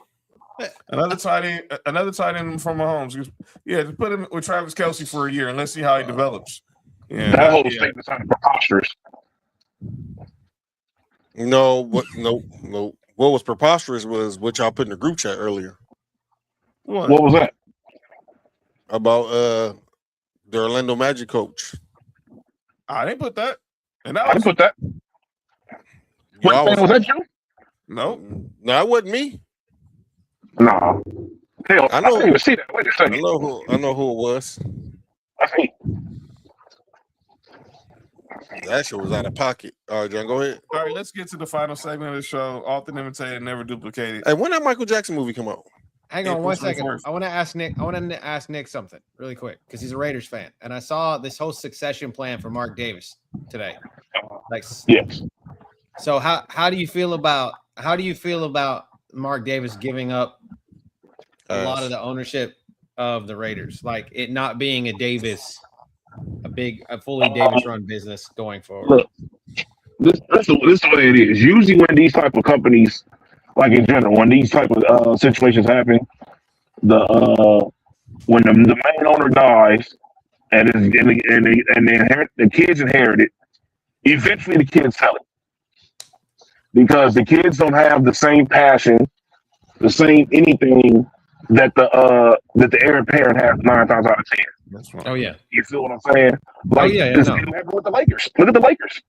Another tight end from Mahomes. Yeah, just put him with Travis Kelce for a year and let's see how he develops. Yeah, That whole statement sounded preposterous. No. What was preposterous was what y'all put in the group chat earlier What? What was that? about the Orlando Magic coach. I didn't put that. And I didn't put that. Y'all Was that you? no. No, it wasn't me. Nah. Hell, I I know- didn't even see that. Wait a I second. know who it was. I see. That shit was out of pocket. All right, John, go ahead. All right, let's get to the final segment of the show. Often imitated, never duplicated. Hey, when that Michael Jackson movie come out? Hang on April one second. 21st. I want to ask Nick something really quick because he's a Raiders fan, and I saw this whole succession plan for Mark Davis today. Like, Yes. so how do you feel about Mark Davis giving up a lot of the ownership of the Raiders, like it not being a fully Davis run business going forward? Look, this is the way it is. Usually when these type of companies, like in general, when these type of situations happen, when the main owner dies and the kids inherit it, eventually the kids sell it. Because the kids don't have the same passion, the same anything that the heir apparent has 9 times out of 10. That's right. Oh yeah. You feel what I'm saying? Like, yeah, this no. didn't happen with the Lakers. Look at the Lakers.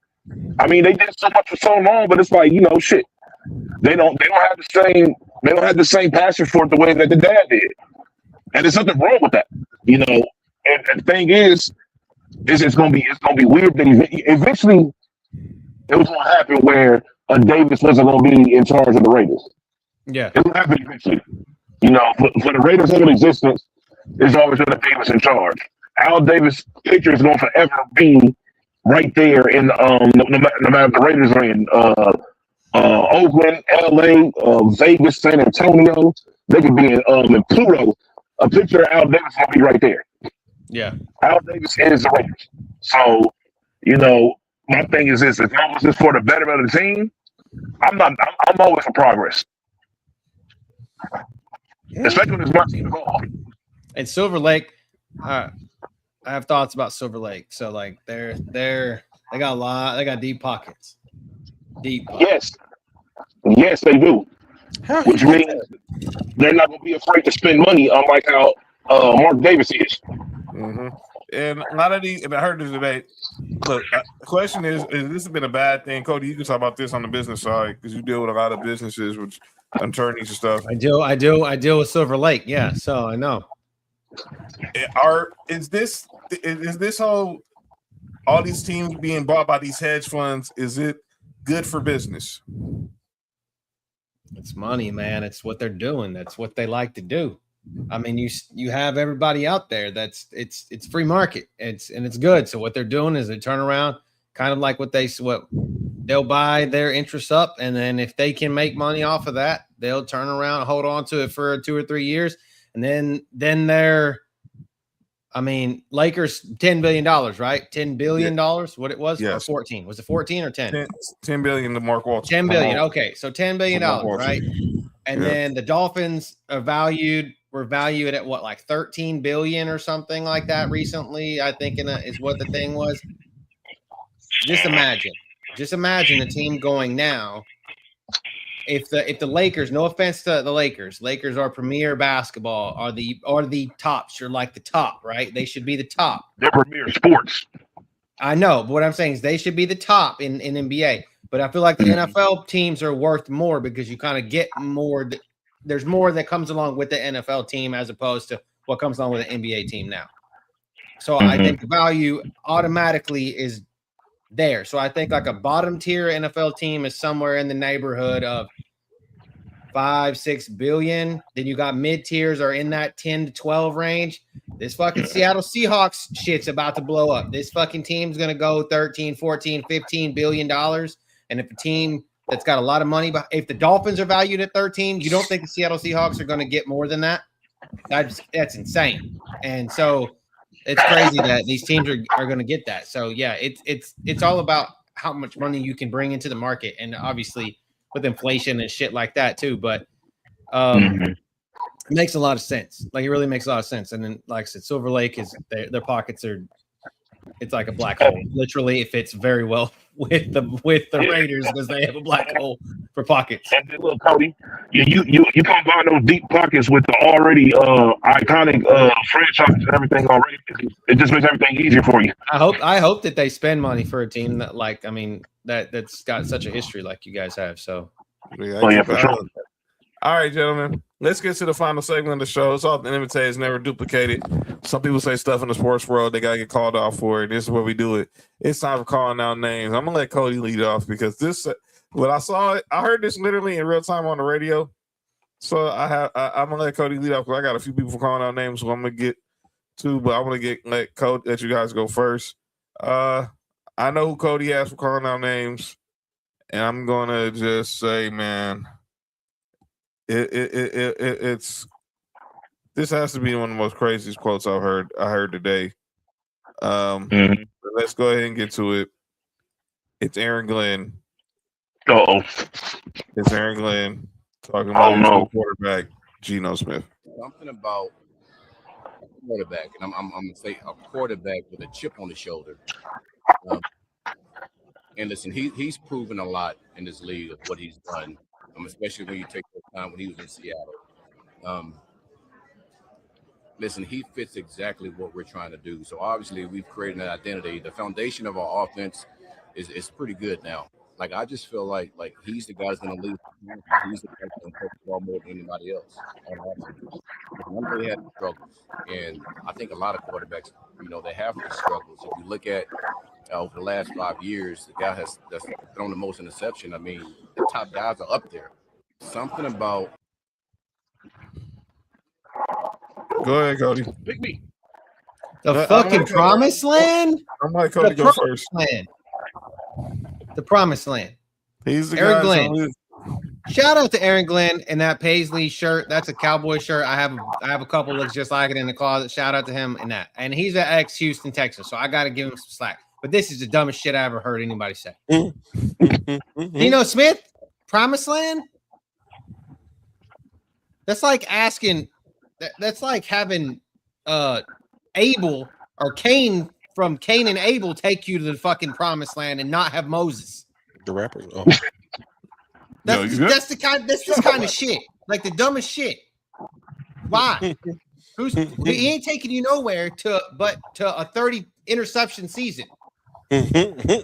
I mean, they did so much for so long, but it's like, shit. They don't have the same passion for it the way that the dad did. And there's nothing wrong with that. And the thing is it's gonna be weird that eventually it was gonna happen where Davis wasn't gonna be in charge of the Raiders. Yeah. It will happen eventually. For the Raiders have an existence, there's always been a Davis in charge. Al Davis' picture is going to forever be right there in no matter if the Raiders are in Oakland, LA, Vegas, San Antonio. They could be in Pluto. A picture of Al Davis will be right there. Yeah. Al Davis is the Raiders. So, my thing is this: as long as it's for the betterment of the team, I'm always for progress. Especially when there's money involved. And Silver Lake, I have thoughts about Silver Lake. So like they got deep pockets. Yes, they do. Which means they're not going to be afraid to spend money, unlike how Mark Davis is. Mm-hmm. And a lot of these, and I heard this today. Look, the question is this been a bad thing? Cody, you can talk about this on the business side because you deal with a lot of businesses, with attorneys and stuff. I deal with Silver Lake. Yeah, so I know. Is this whole all these teams being bought by these hedge funds? Is it good for business? It's money, man. It's what they're doing. That's what they like to do. I mean, you have everybody out there. It's free market. It's good. So what they're doing is they turn around, kind of like what they'll buy their interests up, and then if they can make money off of that, they'll turn around and hold on to it for 2 or 3 years, and then they're, I mean, Lakers $10 billion, right? $10 billion, what it was, yes. or 14? Was it 14 or 10? 10 billion to Mark Walton. 10 billion. Okay, so $10 billion, right? And then the Dolphins were valued at what, like 13 billion or something like that recently, I think, is what the thing was. Just imagine the team going now. If the Lakers, no offense to the Lakers are premier basketball, are the tops. You're like the top, right? They should be the top. They're premier sports. I know, but what I'm saying is they should be the top in NBA. But I feel like the NFL teams are worth more because you kind of get more. There's more that comes along with the NFL team as opposed to what comes along with the NBA team now. So I think the value automatically is there. So I think like a bottom tier NFL team is somewhere in the neighborhood of 5-6 billion. Then you got mid tiers are in that 10 to 12 range. This fucking Seattle Seahawks shit's about to blow up. This fucking team's going to go 13, 14, 15 billion dollars. And if a team that's got a lot of money, but if the Dolphins are valued at 13, you don't think the Seattle Seahawks are going to get more than that? That's insane. And so it's crazy that these teams are going to get that. So yeah, it's all about how much money you can bring into the market, and obviously with inflation and shit like that too. But it makes a lot of sense. Like it really makes a lot of sense. And then, like I said, Silver Lake is their pockets are. It's like a black hole. Literally, it fits very well with the Raiders because they have a black hole for pockets. And then, look, Cody, you combine those deep pockets with the already iconic franchise and everything already. It just makes everything easier for you. I hope that they spend money for a team that, like, I mean, that's got such a history like you guys have. So, yeah, for sure. All right, gentlemen, let's get to the final segment of the show. It's all the imitated, is never duplicated. Some people say stuff in the sports world, they got to get called off for it. This is where we do it. It's time for calling out names. I'm going to let Cody lead off because when I saw it, I heard this literally in real time on the radio. So I'm going to let Cody lead off because I got a few people calling out names who I'm going to get to, but I'm going to let you guys go first. I know who Cody asked for calling out names, and I'm going to just say, man, it's this has to be one of the most craziest quotes I heard today. Let's go ahead and get to it. It's Aaron Glenn. It's Aaron Glenn talking about quarterback Geno Smith. Something about quarterback, and I'm gonna say a quarterback with a chip on his shoulder. And listen, he's proven a lot in this league of what he's done. Especially when you take the time when he was in Seattle. Listen, he fits exactly what we're trying to do. So obviously we've created an identity. The foundation of our offense is pretty good now. Like I just feel like he's the guy that's going to lead. He's the guy that's going to take the ball more than anybody else. One day had struggles, and I think a lot of quarterbacks, they have these struggles. If you look at over the last 5 years, the guy that's thrown the most interception. I mean, the top guys are up there. Something about. Go ahead, Cody. Pick me. The fucking promised land? I'm like Cody go first. The promised land. He's the Aaron guy. Glenn. Shout out to Aaron Glenn and that Paisley shirt. That's a Cowboy shirt. I have a couple looks just like it in the closet. Shout out to him and that. And he's an ex-Houston Texas, so I got to give him some slack. But this is the dumbest shit I ever heard anybody say. Geno Smith, promised land? That's like asking. That's like having Abel or Cain from Cain and Abel take you to the fucking promised land and not have Moses. The rapper. Oh. That's this kind of shit. Like the dumbest shit. Why? He ain't taking you nowhere but to a 30 interception season. Nick?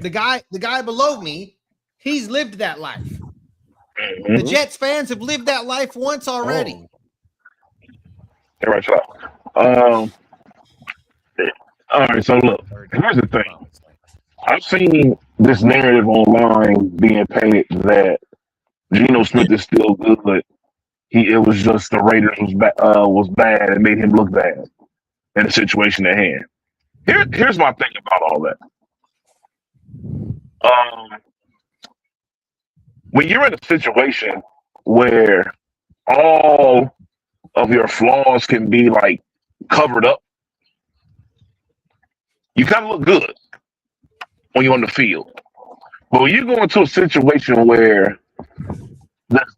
The guy below me, he's lived that life. The Jets fans have lived that life once already. Everybody chill out. All right, so look, here's the thing. I've seen this narrative online being painted that Geno Smith is still good. It was just the Raiders was bad and made him look bad in the situation at hand. Here's my thing about all that. When you're in a situation where all of your flaws can be like covered up, you kind of look good when you're on the field. But when you go into a situation where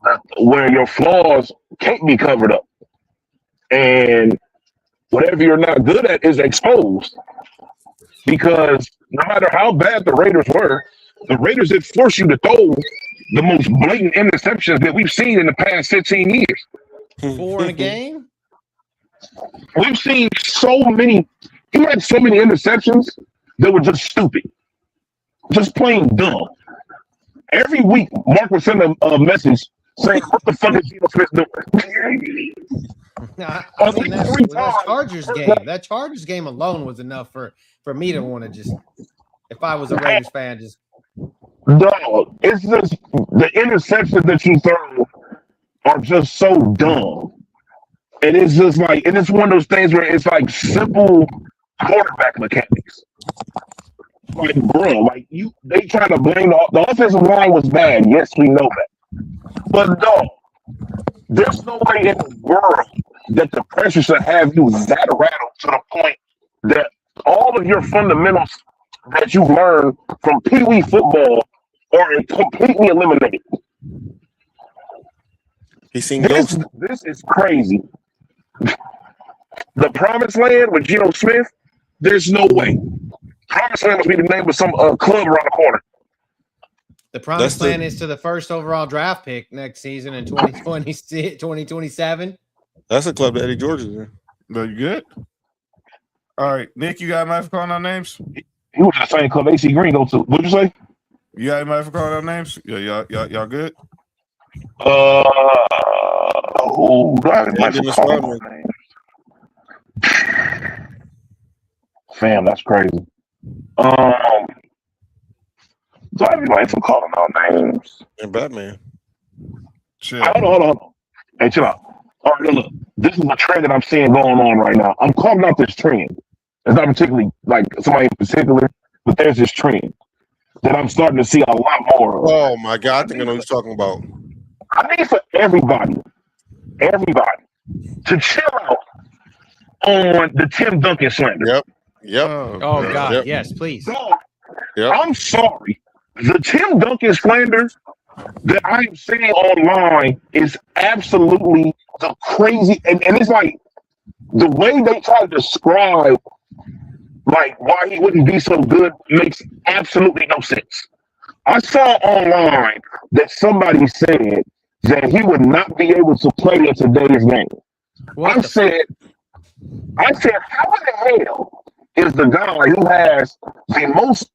your flaws can't be covered up and whatever you're not good at is exposed, because no matter how bad the Raiders were, the Raiders did force you to throw the most blatant interceptions that we've seen in the past 15 years. 4 in a game? We've seen so many. He had so many interceptions that were just stupid, just plain dumb. Every week, Mark would send a message saying, "What the fuck is Geno Smith doing?" I mean, that Chargers game. That Chargers game alone was enough for me to want to just, if I was a Raiders fan, just. Dog, it's just the interceptions that you throw are just so dumb. And it's just like, and it's one of those things where it's like simple quarterback mechanics. Like, bro, like they try to blame the offensive line was bad. Yes, we know that. But dog, there's no way in the world that the pressure should have you that rattled to the point that all of your fundamentals that you learned from Pee Wee football are completely eliminated. He's seen ghosts. This is crazy. The Promised Land with Geno Smith, there's no way. Promised Land must be the name of some club around the corner. The Promised Land is to the first overall draft pick next season in 2027. That's a club that Eddie George is in. No, you good? All right, Nick, you got my calling out names? He was the same club AC Green go to. What'd you say? You got anybody for calling out names? Yeah, y'all good? Fam, that's crazy. Do I have anybody for calling out names? And Batman. Chill. Hold on. Hey, chill out. All right, look. This is a trend that I'm seeing going on right now. I'm calling out this trend. It's not particularly like somebody in particular, but there's this trend that I'm starting to see a lot more of. Oh my God, I think I know what you're talking about. I need for everybody to chill out on the Tim Duncan slander. Yep. Oh God, Yep. yes, please. So, I'm sorry. The Tim Duncan slander that I am seeing online is absolutely the crazy, and it's like the way they try to describe like why he wouldn't be so good makes absolutely no sense. I saw online that somebody said that he would not be able to play in today's game. I said, how in the hell is the guy who has the most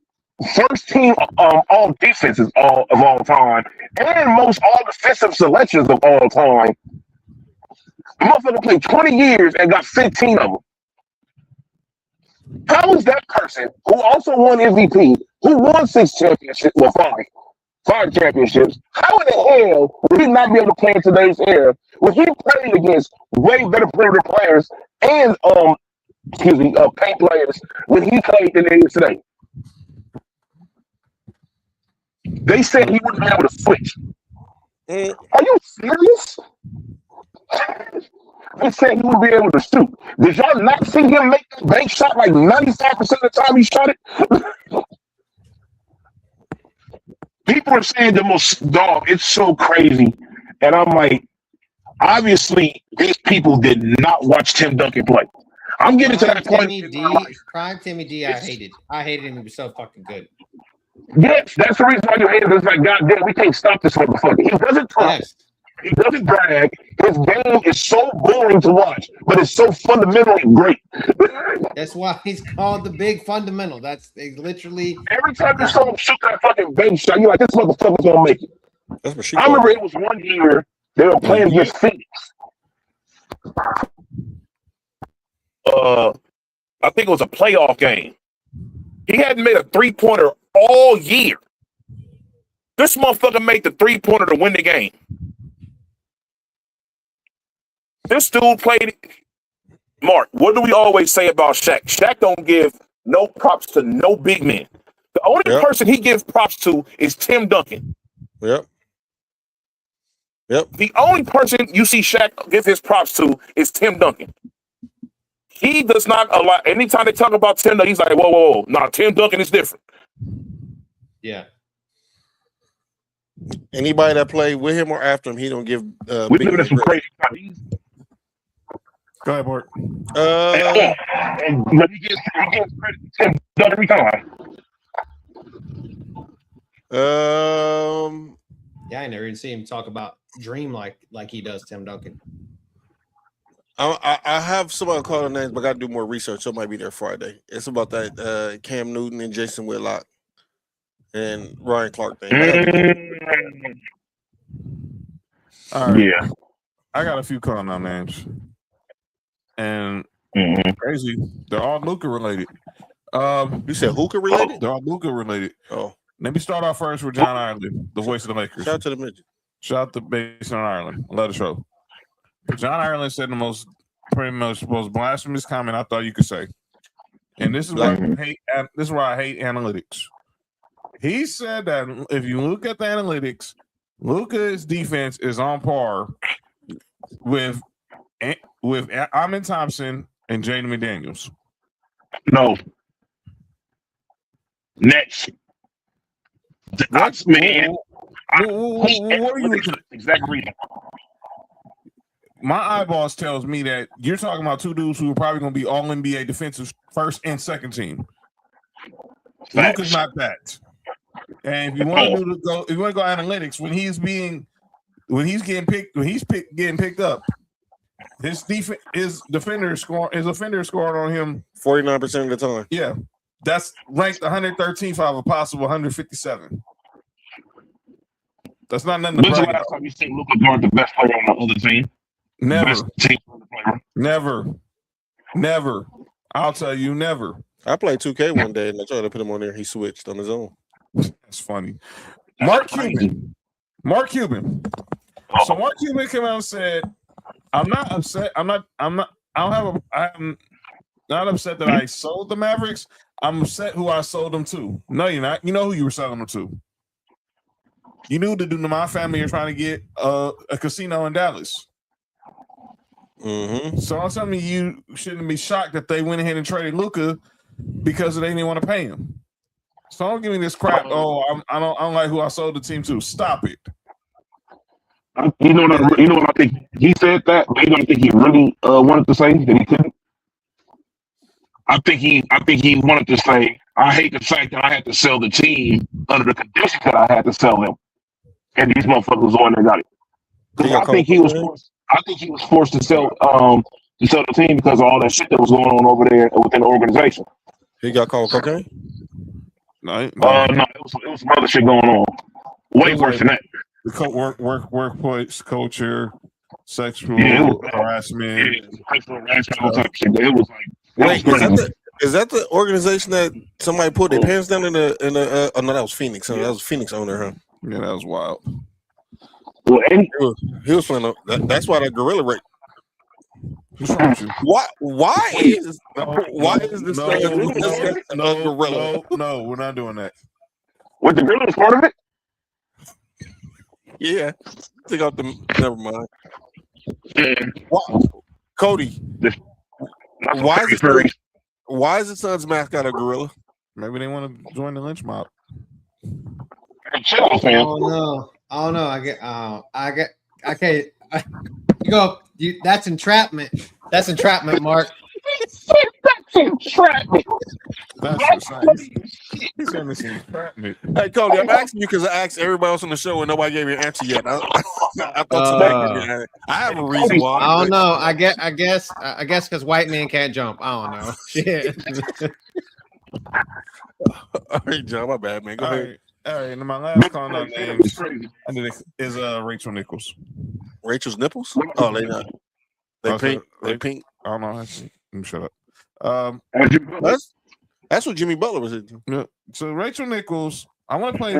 first team all defenses of all time and most all defensive selections of all time? The motherfucker played 20 years and got 15 of them. How is that person who also won MVP, who won 6 championships, well, 5 championships, how in the hell would he not be able to play in today's era when he played against way better perimeter players and paint players when he played than they is today? They said he wouldn't be able to switch. Are you serious? They said he would be able to shoot. Did y'all not see him make that bank shot like 95% of the time he shot it? People are saying the most dog. It's so crazy. And I'm like, obviously, these people did not watch Tim Duncan play. I'm getting to that point. Prime Timmy D, I hated him. He was so fucking good. Yes, that's the reason why you hate him. It's like, goddamn, we can't stop this motherfucker. He doesn't talk. Yes. He doesn't brag. His game is so boring to watch, but it's so fundamentally great. That's why he's called the big fundamental. That's literally every time you saw him shoot that fucking bench shot, you're like, this motherfucker's gonna make it. That's what she I remember it was one year they were playing against Phoenix. think it was a playoff game. He hadn't made a 3-pointer all year. This motherfucker made the 3-pointer to win the game. This dude played. Mark, what do we always say about Shaq? Shaq don't give no props to no big men. The only person he gives props to is Tim Duncan. Yep. The only person you see Shaq give his props to is Tim Duncan. He does not allow. Anytime they talk about Tim Duncan, he's like, whoa, whoa, whoa. Nah, Tim Duncan is different. Yeah. Anybody that played with him or after him, he don't give. We living in some crazy times. Go ahead, Bart. But he gets credit to Tim Duncan every time. Yeah, I never even see him talk about Dream like he does Tim Duncan. I have somebody call the names, but I got to do more research. So it might be there Friday. It's about that Cam Newton and Jason Whitlock and Ryan Clark thing. All right. Yeah. I got a few calling out names. And crazy, they're all Luka related. You said hookah related? They're all Luka related. Oh. Let me start off first with John Ireland, the voice of the Lakers. Shout out to the midget. Shout out to Basin Ireland. I love the show. John Ireland said the most blasphemous comment I thought you could say. And this is why I hate analytics. He said that if you look at the analytics, Luka's defense is on par with Amin Thompson and Jaden McDaniels. No. Next. What are you looking at? Exact reason. My eyeballs tells me that you're talking about two dudes who are probably going to be all NBA defensive first and second team. Luka's not that. And if you want to go analytics, when he's getting picked up, his offender scoring on him 49% of the time. Yeah, that's ranked 113th out of a possible 157. That's not nothing. When's the last time you seen Luka guard the best player on the other team? Never. I'll tell you, never. I played 2K one day and I tried to put him on there. He switched on his own. That's funny. Mark Cuban. So Mark Cuban came out and said, I'm not upset. I'm not upset that I sold the Mavericks. I'm upset who I sold them to. No, you're not. You know who you were selling them to. You knew that my family are trying to get a casino in Dallas. Mm-hmm. So I'm telling you shouldn't be shocked that they went ahead and traded Luka because they didn't want to pay him. So don't give me this crap. Oh, I don't like who I sold the team to. Stop it. You know what I think? He said that, but you don't think he really wanted to say that he couldn't. I think he wanted to say, I hate the fact that I had to sell the team under the conditions that I had to sell them, and these motherfuckers on there got it. I think he was forced to sell the team because of all that shit that was going on over there within the organization. He got called cocaine? No, it was some other shit going on. Way worse than that. Workplace culture, sexual harassment. Sexual harassment, all type of shit. It was like, wait, is that the organization that somebody put their pants down in the oh no, that was Phoenix. That was Phoenix owner, huh? Yeah, that was wild. Well, he was playing. That's why that gorilla rate. What's wrong with you? Why is this gorilla? No, we're not doing that. What, the gorilla was part of it? Yeah. Take out the. Never mind. Cody. Why is the Suns mascot a gorilla? Maybe they want to join the lynch mob. Oh no! I can't. That's entrapment. That's entrapment, Mark. That's entrapment. He's gonna say entrapment. Hey Cody, I'm asking you because I asked everybody else on the show and nobody gave me an answer yet. I thought somebody I have a reason why. I don't know. I guess because white men can't jump. I don't know. Shit. All right, John, my bad, man. Go ahead. All right, and my last calling out names is Rachel Nichols. Rachel's nipples? Oh, they not. They pink. They pink. I don't know. Let me shut up. That's what Jimmy Butler was into. Yeah. So Rachel Nichols, I want to play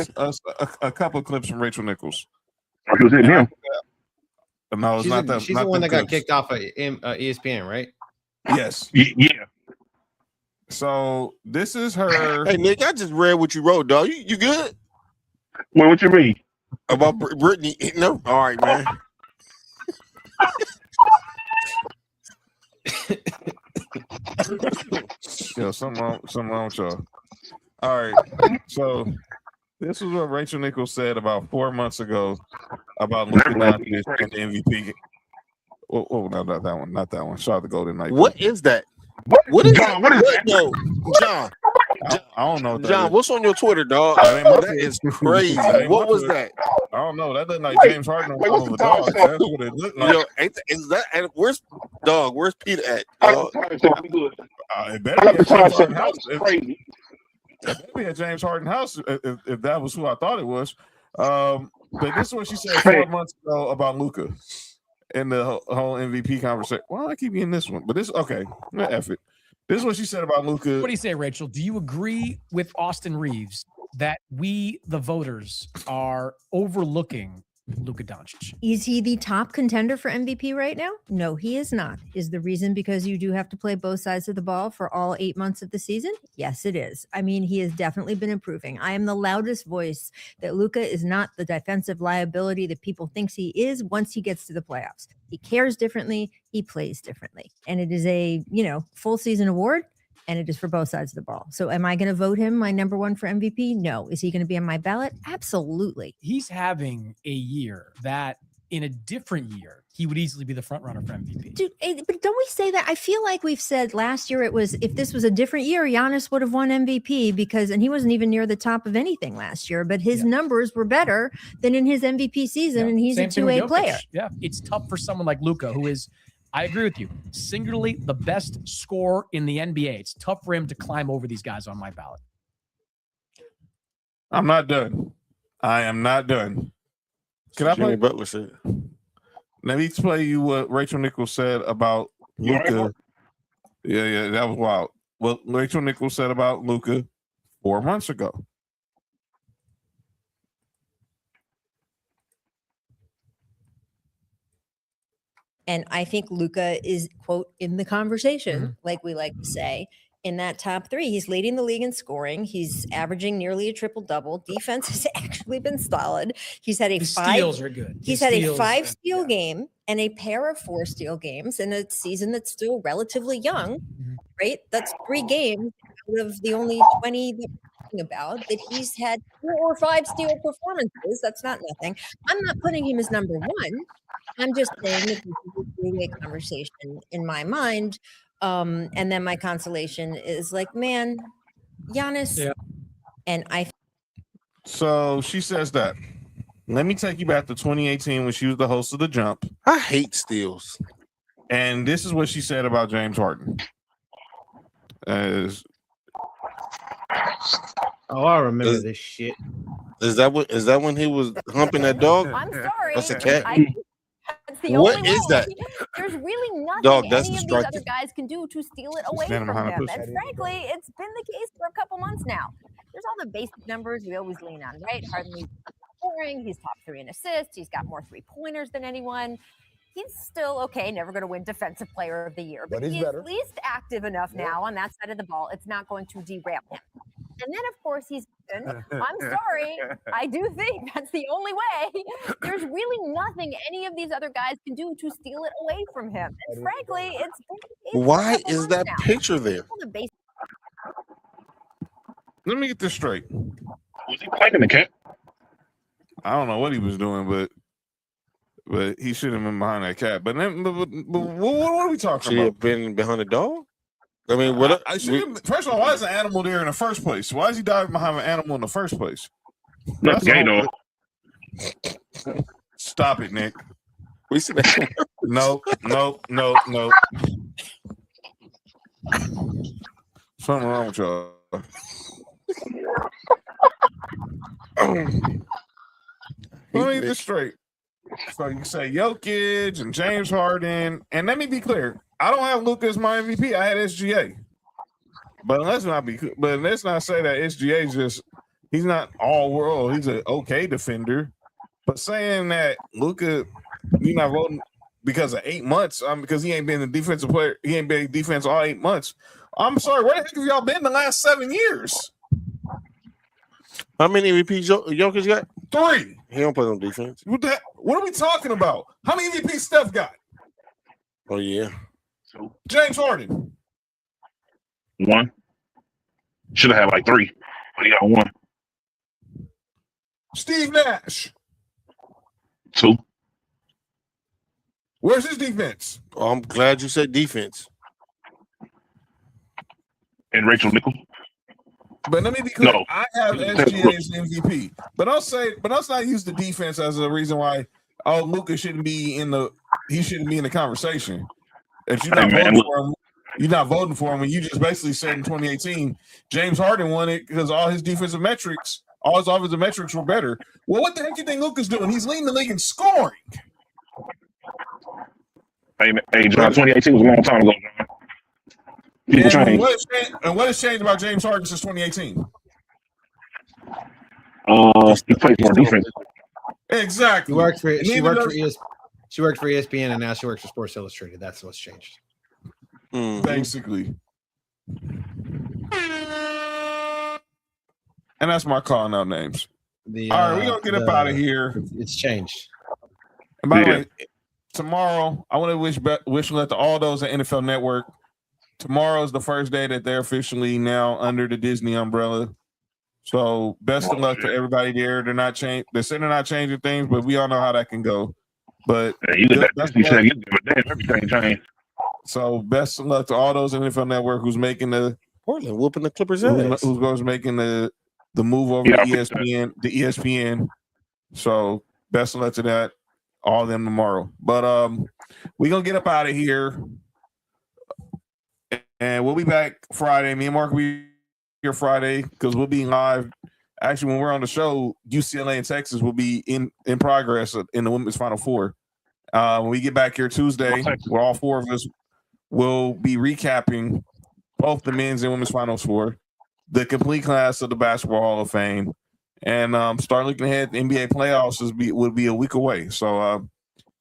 a couple of clips from Rachel Nichols. She was hitting him. No, it's not that. She's not the one that clips. got kicked off of ESPN, right? Yes. Yeah. So this is her. Hey Nick, I just read what you wrote, dog. You good? Well, what you mean? About Brittany? No. All right, man. Yo, something wrong with y'all. All right. So this is what Rachel Nichols said about 4 months ago about Luka Doncic and the MVP. Oh, no, not that one. Not that one. Shout out to Golden Knight. What is that? What is John, what is that? No, John. I don't know. What that John, is. what's on your Twitter, dog? That ain't my That Twitter. is crazy. That ain't What my was Twitter. that? I don't know. That doesn't like Wait, James Harden on wait, top what's of a the dog. time? That's what it looked like. Yo, is that? And where's dog? Where's Peter at? I Dog? got the time, so we good. It better I be got the at time, James so Harden house. it's crazy. It better be at James Harden house if that was who I thought it was. But this is what she said 4 months ago about Luka in the whole MVP conversation. Well, I keep getting this one, but this okay. F it. This is what she said about Luka. What do you say, Rachel? Do you agree with Austin Reeves that we, the voters, are overlooking Luka Doncic? Is he the top contender for MVP right now? No, he is not. Is the reason because you do have to play both sides of the ball for all 8 months of the season? Yes, it is. I mean, he has definitely been improving. I am the loudest voice that Luka is not the defensive liability that people thinks he is once he gets to the playoffs. He cares differently. He plays differently. And it is a, full season award. And it is for both sides of the ball. So am I going to vote him my number one for MVP? No. Is he going to be on my ballot? Absolutely. He's having a year that in a different year, he would easily be the front runner for MVP. Dude, but don't we say that? I feel like we've said last year if this was a different year, Giannis would have won MVP and he wasn't even near the top of anything last year, but his numbers were better than in his MVP season, and he's Same a thing with 2A Jokic. player. Yeah, it's tough for someone like Luka, who is, I agree with you, singularly the best scorer in the NBA. It's tough for him to climb over these guys on my ballot. I'm not done. I am not done. Can I play? Jimmy Butler said. Let me play you what Rachel Nichols said about Luka. Yeah, that was wild. What Rachel Nichols said about Luka 4 months ago. And I think Luka is, quote, in the conversation, like we like to say, in that top three. He's leading the league in scoring. He's averaging nearly a triple-double. Defense has actually been solid. He's had Steals are good. He's had a 5-steal game and a pair of 4-steal games in a season that's still relatively young, right? That's 3 games out of the only 20 that we're talking about that he's had 4 or 5 steal performances. That's not nothing. I'm not putting him as number one. I'm just saying that this is a 3-way conversation in my mind. And then my consolation is like, man, Giannis. And So she says that. Let me take you back to 2018 when she was the host of The Jump. I hate steals. And this is what she said about James Harden. I remember this shit. Is that when he was humping that dog? I'm sorry. That's a cat. That's the What only is way. that? There's really nothing Dog, that's any of these destructive. other guys can do to steal it away Standing from behind a him. pussy. And frankly, it's been the case for a couple months now. There's all the basic numbers we always lean on, right? Harden leads scoring. He's top 3 in assists. He's got more 3-pointers than anyone. He's still okay, never going to win Defensive Player of the Year, but he's at least active enough now on that side of the ball. It's not going to derail him. And then, of course, he's good. I'm sorry. I do think that's the only way. There's really nothing any of these other guys can do to steal it away from him. And frankly, it's Why is that picture there? Let me get this straight. Was he playing the cat? I don't know what he was doing, but he should have been behind that cat. But what are we talking She about? have been behind a dog? I mean, what? First of all, why is an animal there in the first place? Why is he diving behind an animal in the first place? That's gay, though. Stop it, Nick. We see that. No. Something wrong with y'all. Let me get this straight. So you say Jokic and James Harden, and let me be clear. I don't have Luka as my MVP. I had SGA. But let's not say that SGA he's not all world. He's an okay defender. But saying that Luka, you're not voting because of 8 months, because he ain't been a defensive player, he ain't been defense all 8 months. I'm sorry, where the heck have y'all been the last 7 years? How many MVPs Jokic got? 3. He don't play no defense. What are we talking about? How many MVPs Steph got? Oh yeah. James Harden. 1. Should have had like 3, but he got 1. Steve Nash. 2. Where's his defense? Oh, I'm glad you said defense. And Rachel Nichols. But let me be clear. No. I have SGA as MVP. But let's not use the defense as a reason why Luka shouldn't be in the conversation. If you're not voting for him, you're not voting for him. And you just basically said in 2018, James Harden won it because all his offensive metrics were better. Well, what the heck do you think Luka's doing? He's leading the league in scoring. Hey, John, 2018 was a long time ago, John. People change. What has changed about James Harden since 2018? He plays more defense. Exactly. She worked for ESPN and now she works for Sports Illustrated. That's what's changed. Basically. And that's my calling out names. All right, we're going to get up out of here. It's changed. And by the way, tomorrow, I want to wish luck to all those at NFL Network. Tomorrow is the first day that they're officially now under the Disney umbrella. So best of luck to everybody there. They're saying they're not changing things, but we all know how that can go. But everything changed. So best of luck to all those in NFL Network who's making the Portland whooping the Clippers ass. Who's making the move over to ESPN. So best of luck to that. All of them tomorrow. But we're gonna get up out of here. And we'll be back Friday. Me and Mark will be here Friday because we'll be live. Actually, when we're on the show, UCLA and Texas will be in progress in the Women's Final Four. When we get back here Tuesday, where all 4 of us will be recapping both the men's and women's Final Four, the complete class of the Basketball Hall of Fame, and start looking ahead. The NBA playoffs would be a week away. So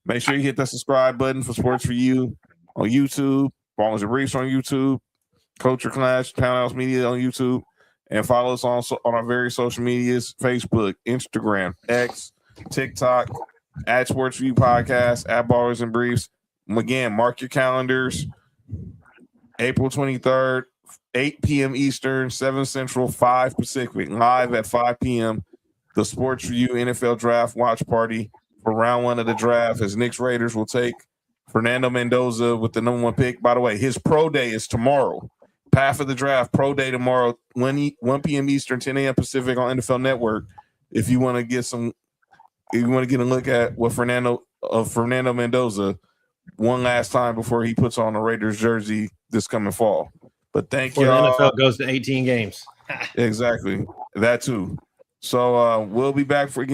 make sure you hit that subscribe button for Sports4U on YouTube. Ballers and Briefs on YouTube, Culture Clash, Townhouse Media on YouTube, and follow us on our various social medias: Facebook, Instagram, X, TikTok, at Sports4U Podcast, at Ballers and Briefs. Again, mark your calendars. April 23rd, 8 p.m. Eastern, 7 Central, 5 Pacific, live at 5 p.m. The Sports4U NFL Draft Watch Party for round 1 of the draft, as Knicks Raiders will take Fernando Mendoza with the number 1 pick. By the way, his pro day is tomorrow. Path of the draft, pro day tomorrow, 1 p.m. Eastern, 10 a.m. Pacific on NFL Network. If you want to get a look at what Fernando Mendoza one last time before he puts on a Raiders jersey this coming fall. But thank you. The NFL goes to 18 games. Exactly. That too. So we'll be back for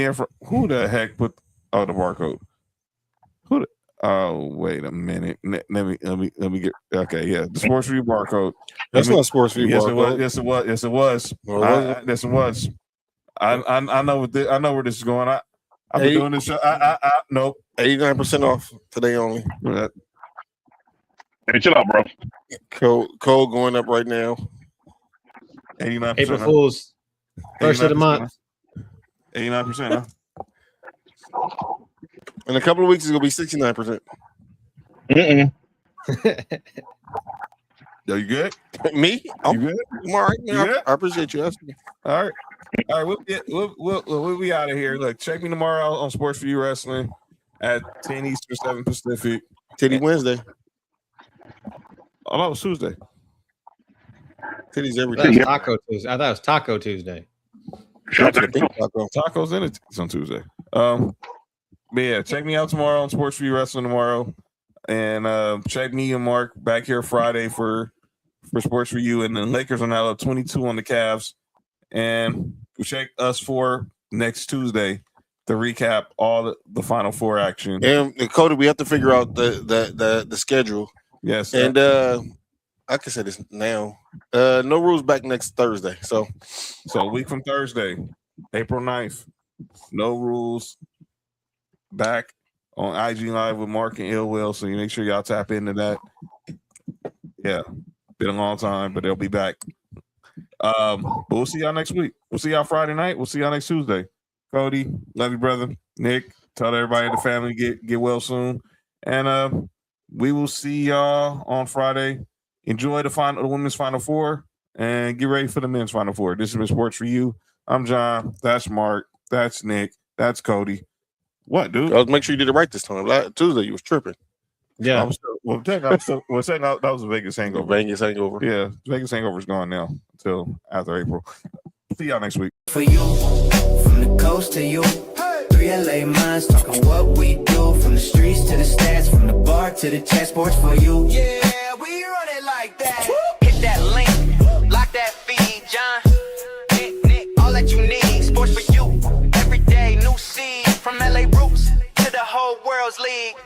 who the heck put the barcode? Oh, wait a minute. Let me get okay. Yeah, the Sports4U barcode. That's not Sports4U barcode. Yes, it was. Yes, it was. Yes, it was. I know where this is going. I've been doing this show. Nope. 89% off today only. Hey, chill out, bro. Code going up right now. 89%. April Fools. First of the month. 89%. In a couple of weeks, it's gonna be 69%. Yo, you good? Me? You good? I'm all right, man. I appreciate you asking me. All right. We'll be out of here. Look, check me tomorrow on Sports4U Wrestling at 10 Eastern, 7 Pacific. Titty Wednesday. Oh, that was Tuesday. Titties every day. day. Taco Tuesday. I thought it was Taco Tuesday. Tacos in it on Tuesday. But yeah, check me out tomorrow on Sports4U Wrestling tomorrow, and check me and Mark back here Friday for Sports4U, and the Lakers are now up 22 on the Cavs, and check us for next Tuesday to recap all the Final Four action. And Cody, we have to figure out the schedule. Yes, and I can say this now. No rules back next Thursday. So a week from Thursday, April 9th. No rules back on IG Live with Mark and Illwill. So you make sure y'all tap into that. Yeah, been a long time, but they'll be back. But we'll see y'all next week. We'll see y'all Friday night. We'll see y'all next Tuesday. Cody, love you, brother. Nick, tell everybody in the family get well soon. And we will see y'all on Friday. Enjoy the women's Final Four and get ready for the men's Final Four. This has been Sports4U. I'm John. That's Mark. That's Nick. That's Cody. What, dude? make sure you did it right this time. Tuesday you was tripping. Yeah. That was a Vegas hangover. Vegas hangover. Yeah, Vegas hangover's gone now until after April. See y'all next week. For you, from the coast to you, 3 LA minds talking what we do, from the streets to the stats, from the bar to the chat. Sports for you. Yeah, we run it like that. Hit that link, lock that feed, John. Nick, all that you need. Sports for you. Every day, new seed from LA roots to the whole world's league.